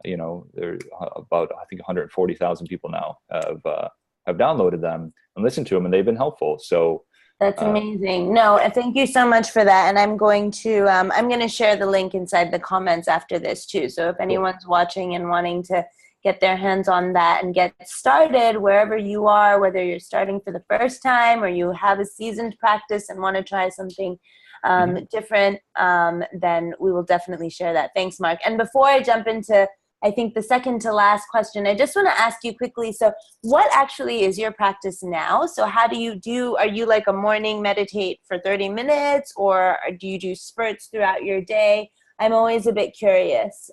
you know, there's about, I think, 140,000 people now have downloaded them and listened to them, and they've been helpful. So that's amazing. No, thank you so much for that. And I'm going to share the link inside the comments after this too. So if anyone's watching and wanting to get their hands on that and get started wherever you are, whether you're starting for the first time or you have a seasoned practice and want to try something different, then we will definitely share that. Thanks, Mark. And before I jump into, I think, the second to last question, I just want to ask you quickly, so what actually is your practice now? So how do you are you like a morning meditate for 30 minutes, or do you do spurts throughout your day? I'm always a bit curious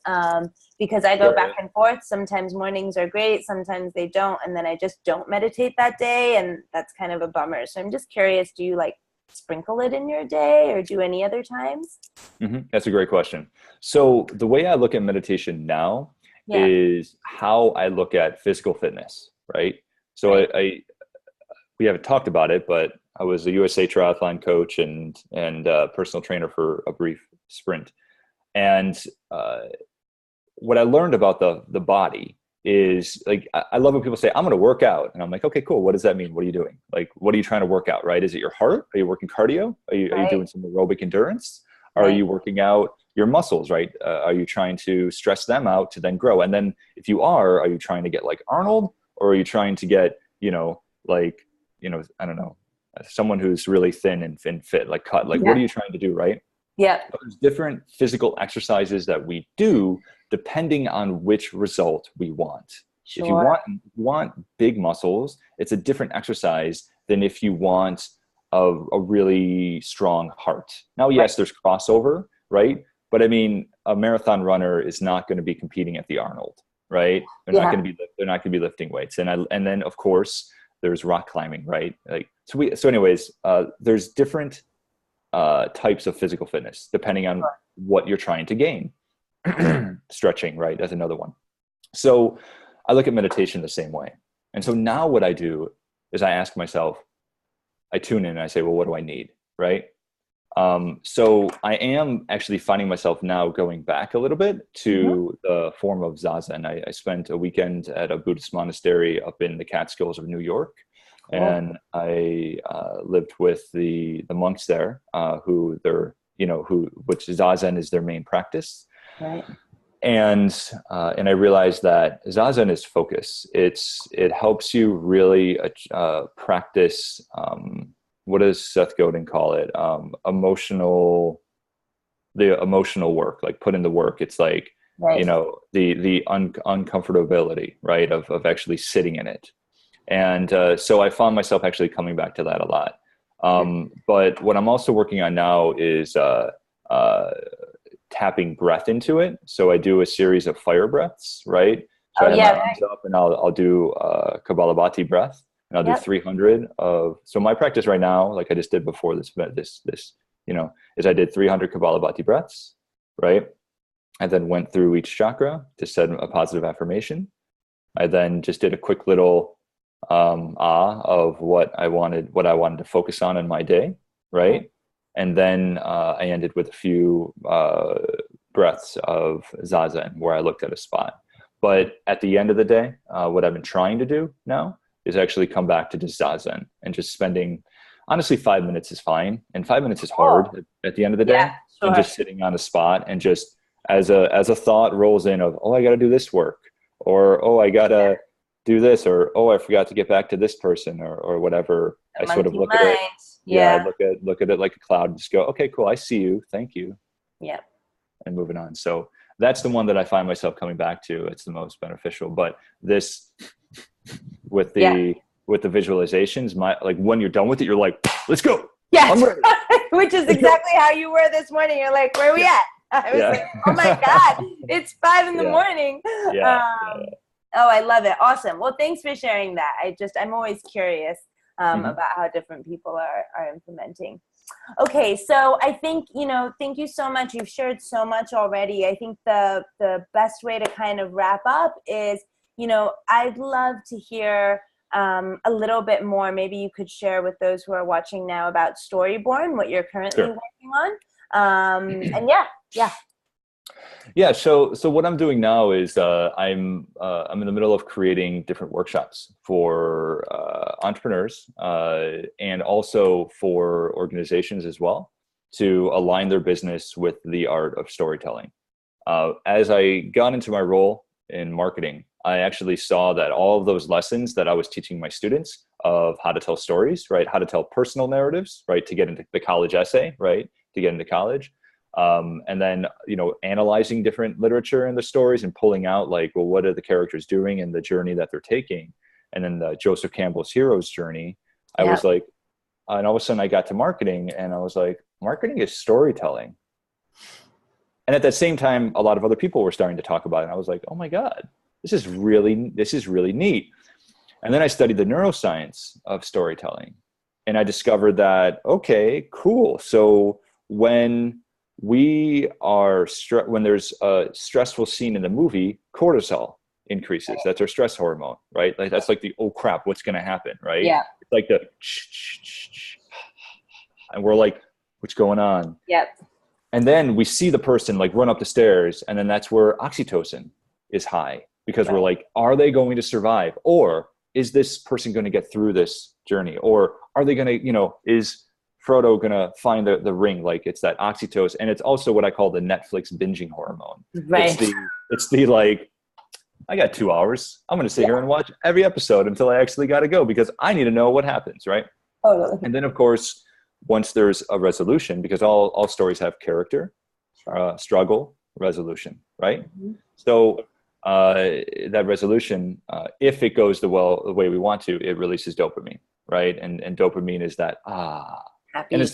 because I go back and forth. Sometimes mornings are great, sometimes they don't, and then I just don't meditate that day, and that's kind of a bummer. So I'm just curious, do you like sprinkle it in your day or do any other times? That's a great question. So the way I look at meditation now is how I look at physical fitness, right? So we haven't talked about it, but I was a USA triathlon coach and personal trainer for a brief sprint. And what I learned about the body is, like, I love when people say, I'm going to work out. And I'm like, okay, cool. What does that mean? What are you doing? Like, what are you trying to work out, right? Is it your heart? Are you working cardio? Are you doing some aerobic endurance? Are you working out your muscles, right? Are you trying to stress them out to then grow? And then if you are you trying to get like Arnold, or are you trying to get, I don't know, someone who's really thin and fit, like cut, like what are you trying to do, right? Yeah. There's different physical exercises that we do depending on which result we want. Sure. If you want big muscles, it's a different exercise than if you want a really strong heart. Now, yes, there's crossover, right? But I mean, a marathon runner is not going to be competing at the Arnold, right? They're not going to be lifting weights. And then of course there's rock climbing, right? Like, there's different types of physical fitness depending on what you're trying to gain. Stretching, right? That's another one. So I look at meditation the same way. And so now what I do is I ask myself, I tune in and I say, well, what do I need? Right? So I am actually finding myself now going back a little bit to the form of Zazen. I spent a weekend at a Buddhist monastery up in the Catskills of New York. Cool. And I lived with the monks there, which Zazen is their main practice. Right. And I realized that Zazen is focus. It helps you really practice. What does Seth Godin call it? Emotional work, like put in the work. It's like, the uncomfortability, right? Of actually sitting in it. And so I found myself actually coming back to that a lot. But what I'm also working on now is tapping breath into it. So I do a series of fire breaths, right? So I have my arms up and I'll do Kapalabhati breath, and I'll do 300 of, so my practice right now, like I just did before this, is I did 300 Kapalabhati breaths, right? I then went through each chakra to set a positive affirmation. I then just did a quick little of what I wanted to focus on in my day, right? And then I ended with a few breaths of Zazen where I looked at a spot. But at the end of the day, what I've been trying to do now is actually come back to just Zazen and just spending, honestly, 5 minutes is fine. And 5 minutes is hard at the end of the day. Yeah, sure. And just sitting on a spot and just as a thought rolls in of, oh, I got to do this work, or, oh, I got to do this, or, oh, I forgot to get back to this person, or whatever. I sort of look at it. Yeah. I look at it like a cloud and just go, okay, cool. I see you. Thank you. Yeah. And moving on. So that's the one that I find myself coming back to. It's the most beneficial, but this with the with the visualizations, like when you're done with it, you're like, let's go. Yes, which is exactly how you were this morning. You're like, where are we at? I was like, oh my God, it's 5 in the morning. Oh, I love it. Awesome. Well, thanks for sharing that. I'm always curious about how different people are implementing. Okay, so I think, thank you so much. You've shared so much already. I think the best way to kind of wrap up is, I'd love to hear a little bit more. Maybe you could share with those who are watching now about Storyborn, what you're currently working on. And yeah. So what I'm doing now is I'm in the middle of creating different workshops for entrepreneurs and also for organizations as well to align their business with the art of storytelling. As I got into my role in marketing, I actually saw that all of those lessons that I was teaching my students of how to tell stories, right? How to tell personal narratives, right? To get into the college essay, right? To get into college. And then, analyzing different literature in the stories and pulling out like, well, what are the characters doing and the journey that they're taking? And then the Joseph Campbell's hero's journey, I was like, and all of a sudden I got to marketing and I was like, marketing is storytelling. And at that same time, a lot of other people were starting to talk about it. And I was like, oh my God, this is really neat. And then I studied the neuroscience of storytelling and I discovered that, okay, cool. So when when there's a stressful scene in the movie, cortisol increases. That's our stress hormone, right? Like that's like the, oh crap, what's going to happen, right? Yeah. It's like the, and we're like, what's going on? Yep. And then we see the person like run up the stairs, and then that's where oxytocin is high because we're like, are they going to survive? Or is this person going to get through this journey? Or are they going to, is Frodo going to find the ring? Like it's that oxytocin. And it's also what I call the Netflix binging hormone. Right. It's the like, I got 2 hours. I'm going to sit here and watch every episode until I actually got to go because I need to know what happens. Right. Totally. And then of course, once there's a resolution, because all stories have character, struggle, resolution. Right. Mm-hmm. So that resolution, if it goes the way we want to, it releases dopamine. Right. And dopamine is that, happy. And it's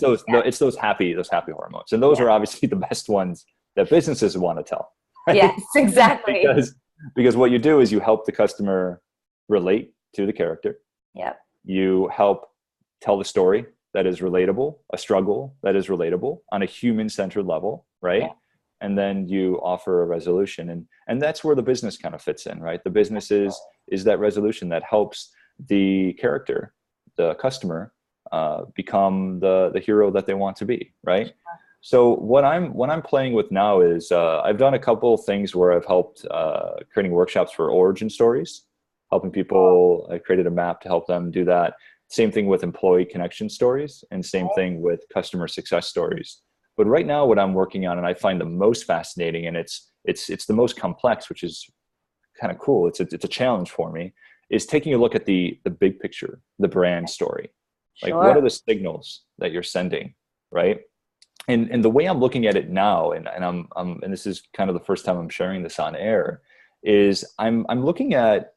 those happy hormones. And those are obviously the best ones that businesses want to tell. Right? Yes, exactly. because what you do is you help the customer relate to the character. Yep. You help tell the story that is relatable, a struggle that is relatable on a human-centered level, right? Yeah. And then you offer a resolution. And that's where the business kind of fits in, right? The business is that resolution that helps the character, the customer, become the hero that they want to be, right? So what I'm playing with now is I've done a couple things where I've helped creating workshops for origin stories, helping people. I created a map to help them do that. Same thing with employee connection stories, and same thing with customer success stories. But right now, what I'm working on, and I find the most fascinating, and it's the most complex, which is kind of cool. It's a challenge for me, is taking a look at the big picture, the brand story. Like, what are the signals that you're sending, right? And the way I'm looking at it now, and this is kind of the first time I'm sharing this on air, is I'm looking at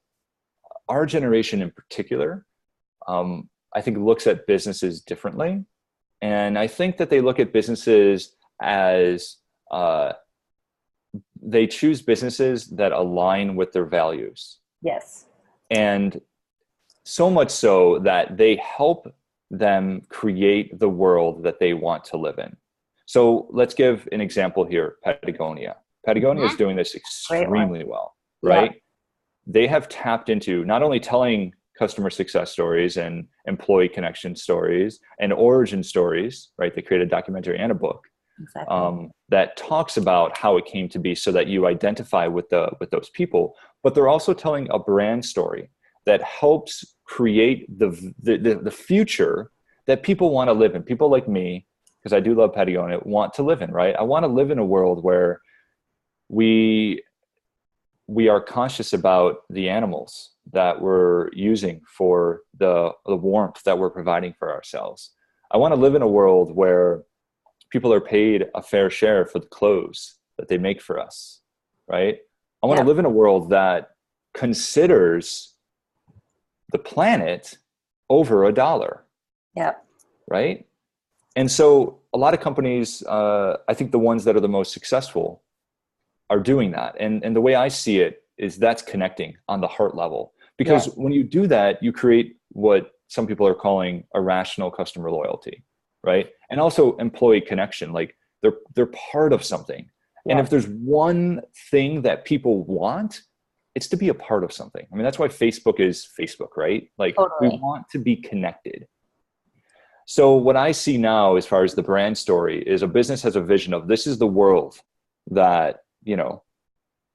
our generation in particular. I think looks at businesses differently, and I think that they look at businesses as they choose businesses that align with their values. Yes, and so much so that they help them create the world that they want to live in. So let's give an example here. Patagonia is doing this extremely well, right? Yeah. They have tapped into not only telling customer success stories and employee connection stories and origin stories, right? They created a documentary and a book that talks about how it came to be so that you identify with those people, but they're also telling a brand story that helps create the future that people want to live in. People like me, because I do love Patagonia, want to live in, right? I want to live in a world where we are conscious about the animals that we're using for the warmth that we're providing for ourselves. I want to live in a world where people are paid a fair share for the clothes that they make for us, right? I want to live in a world that considers the planet over $1. Yep. Right? And so a lot of companies, I think the ones that are the most successful are doing that. And the way I see it is that's connecting on the heart level. Because when you do that, you create what some people are calling irrational customer loyalty, right? And also employee connection. Like they're part of something. And if there's one thing that people want, it's to be a part of something. I mean, that's why Facebook is Facebook, right? Like we want to be connected. So what I see now as far as the brand story is a business has a vision of this is the world that, you know,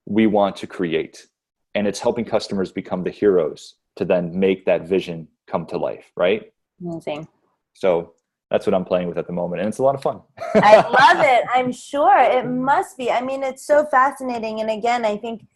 we want to create. And it's helping customers become the heroes to then make that vision come to life, right? Amazing. So that's what I'm playing with at the moment. And it's a lot of fun. I love it. I'm sure it must be. I mean, it's so fascinating. And again, I think,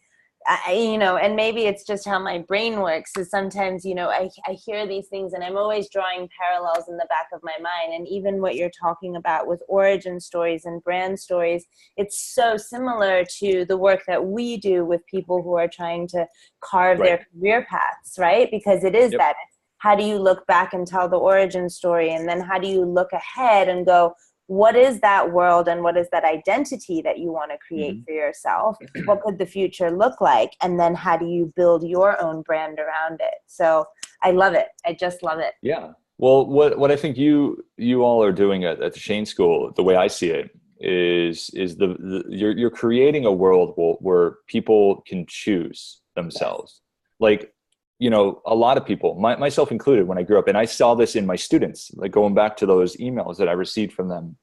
you know, and maybe it's just how my brain works is sometimes, you know, I hear these things and I'm always drawing parallels in the back of my mind. And even what you're talking about with origin stories and brand stories, it's so similar to the work that we do with people who are trying to carve their career paths, right? Because it is that. How do you look back and tell the origin story? And then how do you look ahead and go, what is that world and what is that identity that you want to create for yourself? What could the future look like? And then how do you build your own brand around it? So I love it. I just love it. Yeah. Well, what I think you all are doing at the Shane School, the way I see it, is you're creating a world where people can choose themselves. Like, you know, a lot of people, myself included, when I grew up, and I saw this in my students, like going back to those emails that I received from them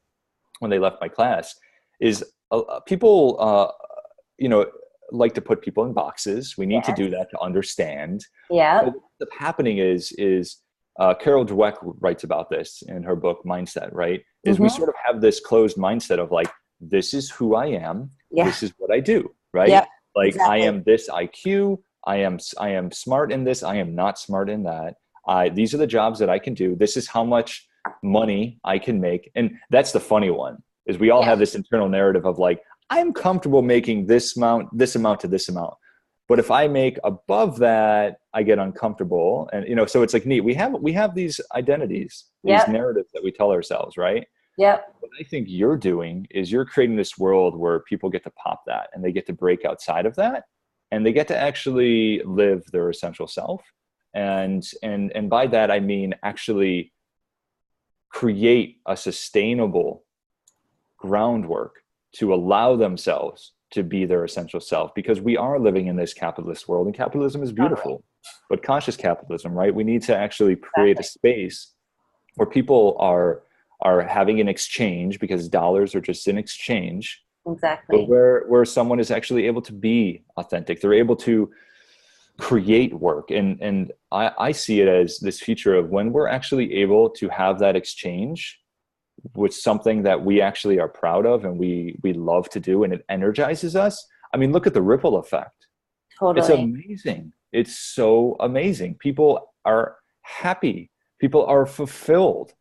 when they left my class, is people, you know, like to put people in boxes. We need to do that to understand. Yeah. But what's happening is Carol Dweck writes about this in her book Mindset, right? Is we sort of have this closed mindset of like, this is who I am. This is what I do, right? Yep. Like Exactly. I am this IQ. I am smart in this. I am not smart in that. These are the jobs that I can do. This is how much money I can make. And that's the funny one, is we all have this internal narrative of like, I'm comfortable making this amount to this amount. But if I make above that, I get uncomfortable. And, you know, so it's like neat. We have these identities, these narratives that we tell ourselves, right? Yep. What I think you're doing is you're creating this world where people get to pop that and they get to break outside of that. And they get to actually live their essential self. And by that, I mean actually create a sustainable groundwork to allow themselves to be their essential self, because we are living in this capitalist world, and capitalism is beautiful, but conscious capitalism, right? We need to actually create a space where people are having an exchange, because dollars are just an exchange. Exactly. But where someone is actually able to be authentic, they're able to create work. And I see it as this future of when we're actually able to have that exchange with something that we actually are proud of and we love to do, and it energizes us. I mean, look at the ripple effect. Totally. It's amazing. It's so amazing. People are happy. People are fulfilled.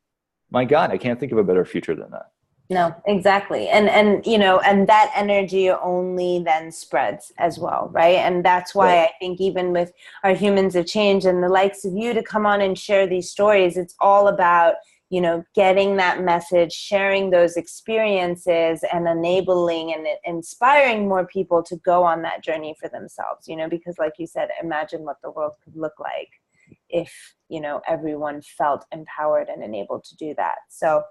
My God, I can't think of a better future than that. No, exactly. And, you know, and that energy only then spreads as well. Right. And that's why I think even with our Humans of Change and the likes of you to come on and share these stories, it's all about, you know, getting that message, sharing those experiences, and enabling and inspiring more people to go on that journey for themselves, you know, because like you said, imagine what the world could look like if, you know, everyone felt empowered and enabled to do that. So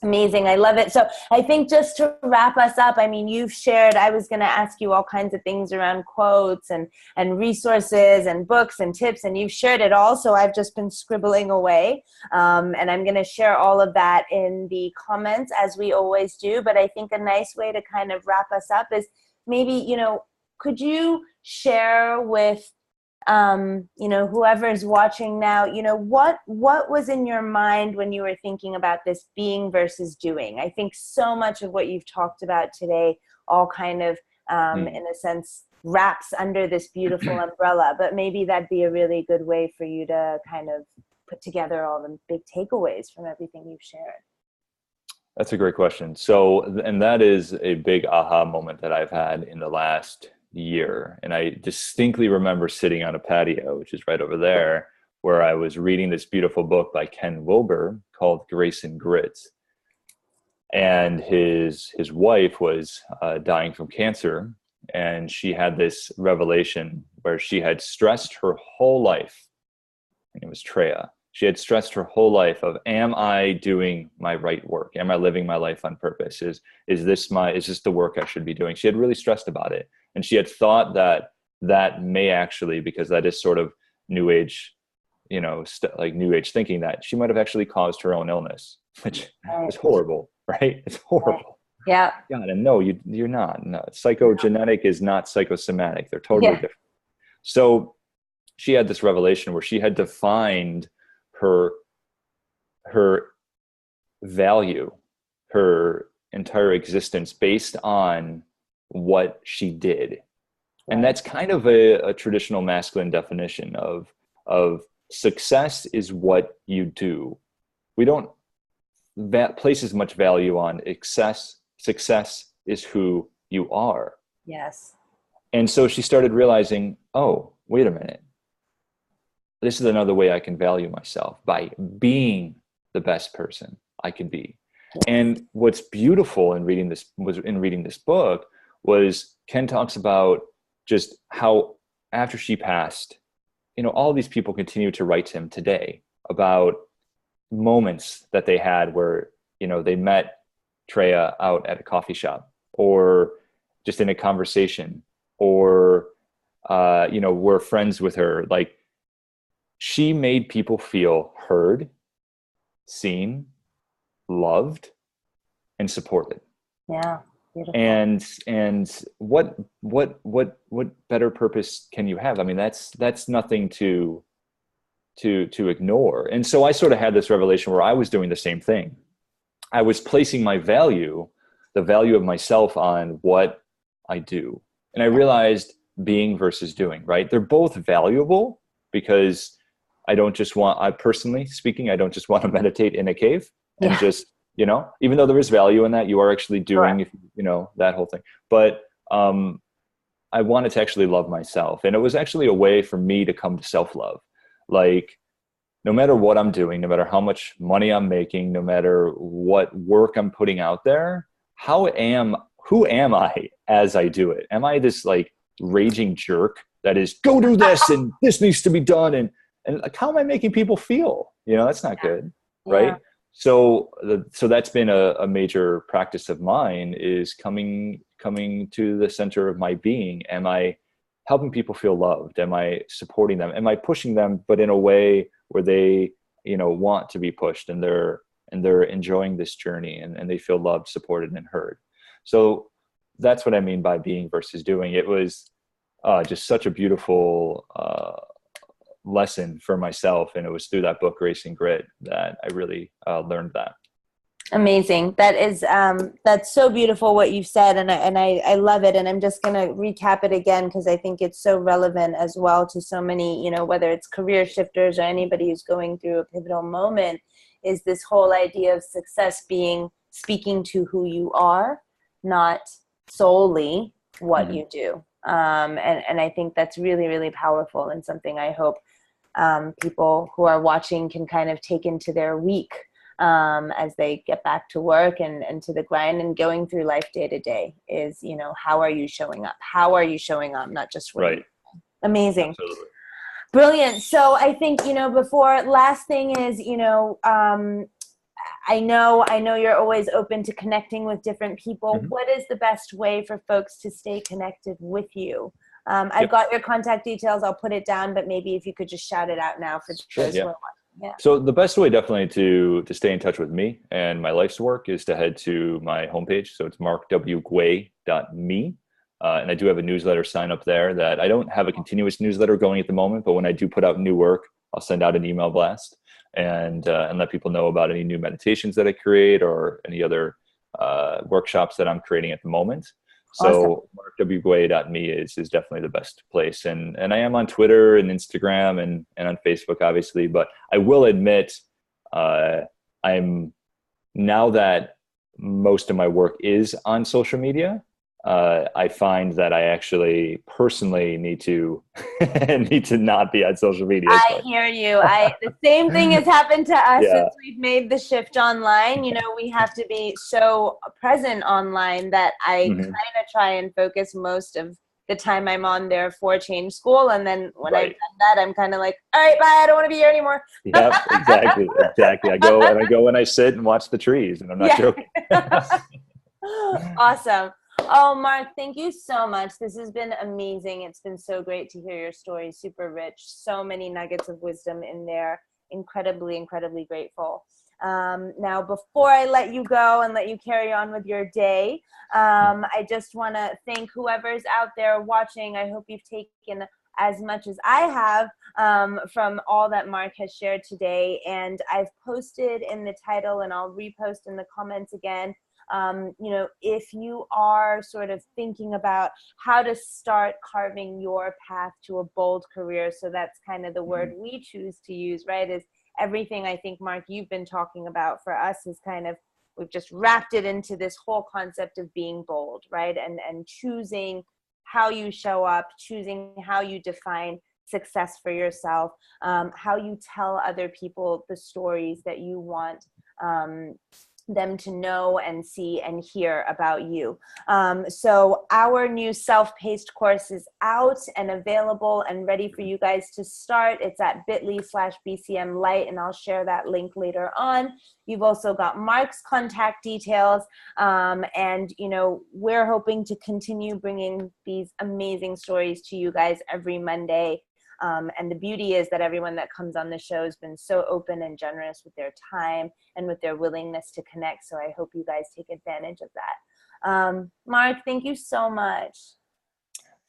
amazing. I love it. So I think just to wrap us up, I mean, you've shared, I was going to ask you all kinds of things around quotes and resources and books and tips, and you've shared it all. So I've just been scribbling away. And I'm going to share all of that in the comments as we always do. But I think a nice way to kind of wrap us up is maybe, you know, could you share with you know, whoever's watching now, you know, what was in your mind when you were thinking about this being versus doing? I think so much of what you've talked about today all kind of, in a sense, wraps under this beautiful umbrella, but maybe that'd be a really good way for you to kind of put together all the big takeaways from everything you've shared. That's a great question. So, and that is a big aha moment that I've had in the last year. And I distinctly remember sitting on a patio, which is right over there, where I was reading this beautiful book by Ken Wilber called Grace and Grit. And his wife was dying from cancer, and she had this revelation where she had stressed her whole life. It was Treya. She had stressed her whole life of, am I doing my right work? Am I living my life on purpose? Is this the work I should be doing? She had really stressed about it. And she had thought that may actually, because that is sort of new age, like new age thinking, that she might have actually caused her own illness, which is horrible, right? It's horrible. Yeah. God, and no, you're not. No, psychogenetic is not psychosomatic. They're totally different. So she had this revelation where she had defined her value, her entire existence based on what she did. Right. And that's kind of a traditional masculine definition of success is what you do. We don't place as much value on success. Success is who you are. Yes. And so she started realizing, oh, wait a minute. This is another way I can value myself, by being the best person I can be. Yes. And what's beautiful in reading this book was Ken talks about just how after she passed, all these people continue to write to him today about moments that they had where, they met Treya out at a coffee shop, or just in a conversation, or, were friends with her. Like, she made people feel heard, seen, loved, and supported. Yeah. Beautiful. And what better purpose can you have? I mean, that's nothing to ignore. And so I sort of had this revelation where I was doing the same thing. I was placing the value of myself on what I do. And I realized being versus doing, right? They're both valuable, because personally speaking, I don't just want to meditate in a cave and just, even though there is value in that, you are actually doing, that whole thing. But I wanted to actually love myself. And it was actually a way for me to come to self-love. Like, no matter what I'm doing, no matter how much money I'm making, no matter what work I'm putting out there, who am I as I do it? Am I this like raging jerk that is, go do this and this needs to be done? And like, how am I making people feel? That's not good. Right. Yeah. So that's been a major practice of mine, is coming to the center of my being. Am I helping people feel loved? Am I supporting them? Am I pushing them, but in a way where they, want to be pushed, and they're enjoying this journey, and they feel loved, supported, and heard. So that's what I mean by being versus doing. It was just such a beautiful lesson for myself. And it was through that book, Grace and Grit, that I really learned that. Amazing. That is, that's so beautiful what you've said. And I love it. And I'm just going to recap it again, because I think it's so relevant as well to so many, whether it's career shifters or anybody who's going through a pivotal moment, is this whole idea of success being speaking to who you are, not solely what you do. And I think that's really, really powerful, and something I hope people who are watching can kind of take into their week as they get back to work and to the grind and going through life day to day, is, how are you showing up? How are you showing up? Not just what right. Amazing. Absolutely. Brilliant. So I think, last thing is, I know you're always open to connecting with different people. Mm-hmm. What is the best way for folks to stay connected with you? I've got your contact details. I'll put it down, but maybe if you could just shout it out now for those who are watching. Yeah. So the best way definitely to stay in touch with me and my life's work is to head to my homepage. So it's markwguay.me. And I do have a newsletter sign up there that I don't have a continuous newsletter going at the moment, but when I do put out new work, I'll send out an email blast and let people know about any new meditations that I create or any other workshops that I'm creating at the moment. So awesome. markwguay.me is definitely the best place. And I am on Twitter and Instagram and on Facebook, obviously, but I will admit, I'm now that most of my work is on social media, I find that I actually personally need to need to not be on social media as I much. hear you. The same thing has happened to us Yeah. since we've made the shift online. You know, we have to be so present online that I Hmm. kind of try and focus most of the time I'm on there for Change School. And then when I've Right. done that, I'm kind of like, all right, bye. I don't want to be here anymore. Yep. Exactly. Exactly. I go and I sit and watch the trees, and I'm not Yeah. joking. Awesome. Oh, Mark, thank you so much. This has been amazing. It's been so great to hear your story. Super rich. So many nuggets of wisdom in there. Incredibly, incredibly grateful. Now, before I let you go and let you carry on with your day, I just want to thank whoever's out there watching. I hope you've taken as much as I have from all that Mark has shared today. And I've posted in the title, and I'll repost in the comments again, you know, if you are sort of thinking about how to start carving your path to a bold career. So that's kind of the word we choose to use, right? Is everything I think, Mark, you've been talking about for us is kind of, we've just wrapped it into this whole concept of being bold, right? And choosing how you show up, choosing how you define success for yourself, how you tell other people the stories that you want them to know and see and hear about you. So our new self-paced course is out and available and ready for you guys to start. It's at bit.ly/BCM Lite, and I'll share that link later on. You've also got Mark's contact details. And, you know, we're hoping to continue bringing these amazing stories to you guys every Monday. And the beauty is that everyone that comes on the show has been so open and generous with their time and with their willingness to connect. So I hope you guys take advantage of that. Mark, thank you so much.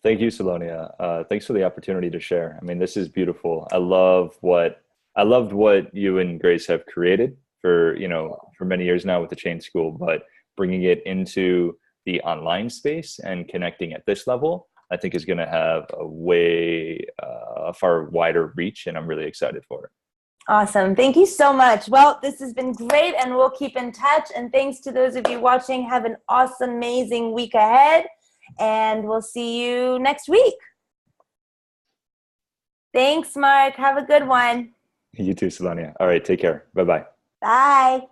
Thank you, Salonia. Thanks for the opportunity to share. I mean, this is beautiful. I loved what you and Grace have created for, you know, for many years now with the Chain School, but bringing it into the online space and connecting at this level, I think is going to have a far wider reach, and I'm really excited for it. Awesome. Thank you so much. Well, this has been great, and we'll keep in touch. And thanks to those of you watching. Have an awesome, amazing week ahead, and we'll see you next week. Thanks, Mark. Have a good one. You too, Salonia. All right, take care. Bye-bye. Bye.